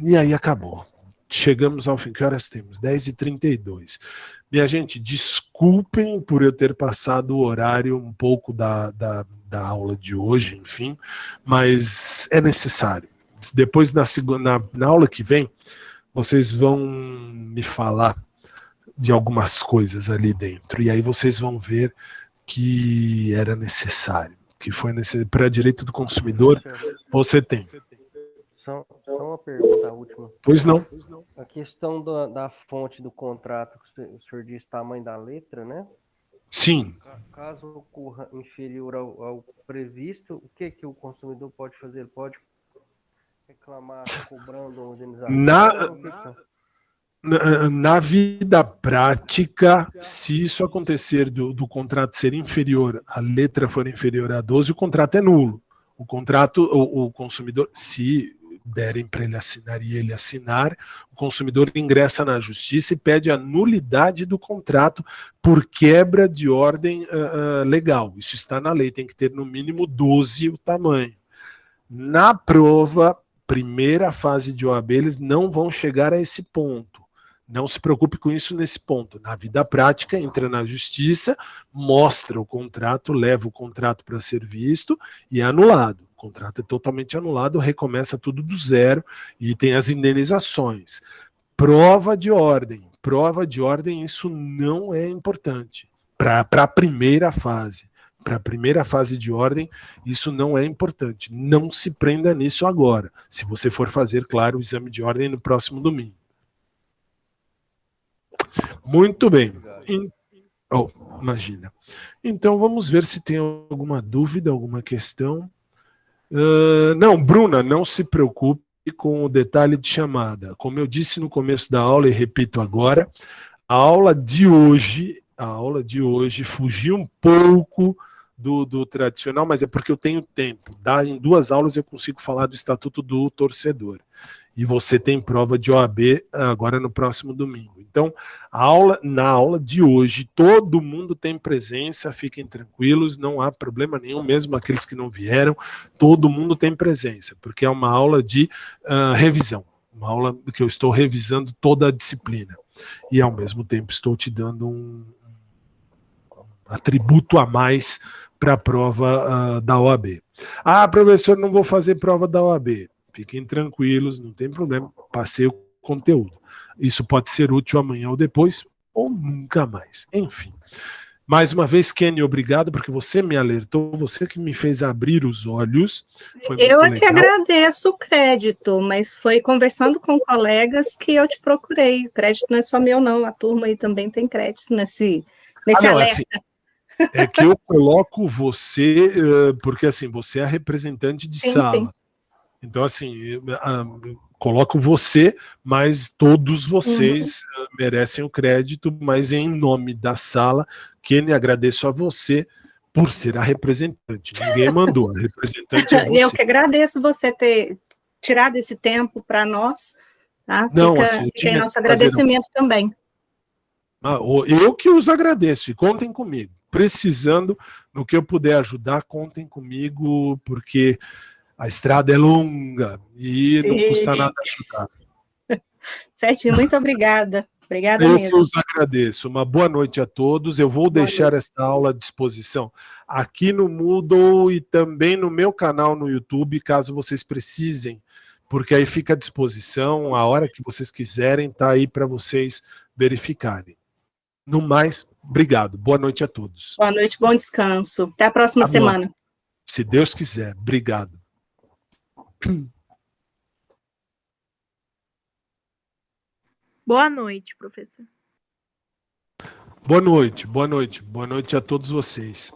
A: E aí acabou. Chegamos ao fim. Que horas temos? 10h32. Minha gente, desculpem por eu ter passado o horário um pouco da aula de hoje, enfim, mas é necessário. Depois, na aula que vem, vocês vão me falar de algumas coisas ali dentro. E aí vocês vão ver que era necessário, que foi necessário. Para direito do consumidor, você tem.
C: Só uma pergunta, a última.
A: Pois não.
C: A questão da fonte do contrato, que o senhor disse tamanho da letra, né?
A: Sim.
C: Caso ocorra inferior ao previsto, o que o consumidor pode fazer? Ele pode reclamar cobrando uma indenização?
A: Na vida prática, se isso acontecer do contrato ser inferior, a letra for inferior a 12, o contrato é nulo. O contrato, o consumidor, se derem para ele assinar e ele assinar, o consumidor ingressa na justiça e pede a nulidade do contrato por quebra de ordem legal. Isso está na lei, tem que ter no mínimo 12 o tamanho. Na prova, primeira fase de OAB, eles não vão chegar a esse ponto. Não se preocupe com isso nesse ponto. Na vida prática, entra na justiça, mostra o contrato, leva o contrato para ser visto e é anulado. O contrato é totalmente anulado, recomeça tudo do zero e tem as indenizações. Prova de ordem, isso não é importante. Para a primeira fase. Para a primeira fase de ordem, isso não é importante. Não se prenda nisso agora, se você for fazer, claro, o exame de ordem no próximo domingo. Muito bem. Imagina. Então, vamos ver se tem alguma dúvida, alguma questão. Não, Bruna, não se preocupe com o detalhe de chamada. Como eu disse no começo da aula e repito agora, a aula de hoje fugiu um pouco do tradicional, mas é porque eu tenho tempo. Em 2 aulas eu consigo falar do Estatuto do Torcedor. E você tem prova de OAB agora no próximo domingo. Então, na aula de hoje, todo mundo tem presença, fiquem tranquilos, não há problema nenhum, mesmo aqueles que não vieram, todo mundo tem presença, porque é uma aula de revisão, uma aula que eu estou revisando toda a disciplina. E, ao mesmo tempo, estou te dando um atributo a mais para a prova da OAB. Professor, não vou fazer prova da OAB. Fiquem tranquilos, não tem problema, passei o conteúdo. Isso pode ser útil amanhã ou depois, ou nunca mais. Enfim. Mais uma vez, Kenny, obrigado, porque você me alertou, você que me fez abrir os olhos.
B: Eu é que agradeço o crédito, mas foi conversando com colegas que eu te procurei. O crédito não é só meu, não. A turma aí também tem crédito nesse alerta.
A: Assim, é que eu coloco você, porque assim, você é a representante de sala. Sim. Então, assim, coloco você, mas todos vocês merecem o crédito, mas em nome da sala, Kenny, agradeço a você por ser a representante. Ninguém mandou, a representante é
B: Eu
A: você.
B: que agradeço você ter tirado esse tempo para nós. Tá?
A: Não,
B: Fica,
A: assim, eu
B: fica aí
A: tinha
B: nosso
A: que fazer.
B: agradecimento também.
A: Eu que os agradeço e contem comigo. Precisando, no que eu puder ajudar, contem comigo, porque a estrada é longa e não custa
B: Sim.
A: nada ajudar.
B: Certinho, muito obrigada. Obrigada
A: Eu que
B: mesmo.
A: os agradeço. Uma boa noite a todos. Eu vou
B: Boa
A: deixar
B: noite.
A: esta aula à disposição aqui no Moodle e também no meu canal no YouTube, caso vocês precisem, porque aí fica à disposição, a hora que vocês quiserem, tá aí para vocês verificarem. No mais, obrigado. Boa noite a todos.
B: Boa noite, bom descanso. Até a próxima semana.
A: Se Deus quiser. Obrigado.
D: Boa noite, professor.
A: Boa noite, boa noite. Boa noite a todos vocês.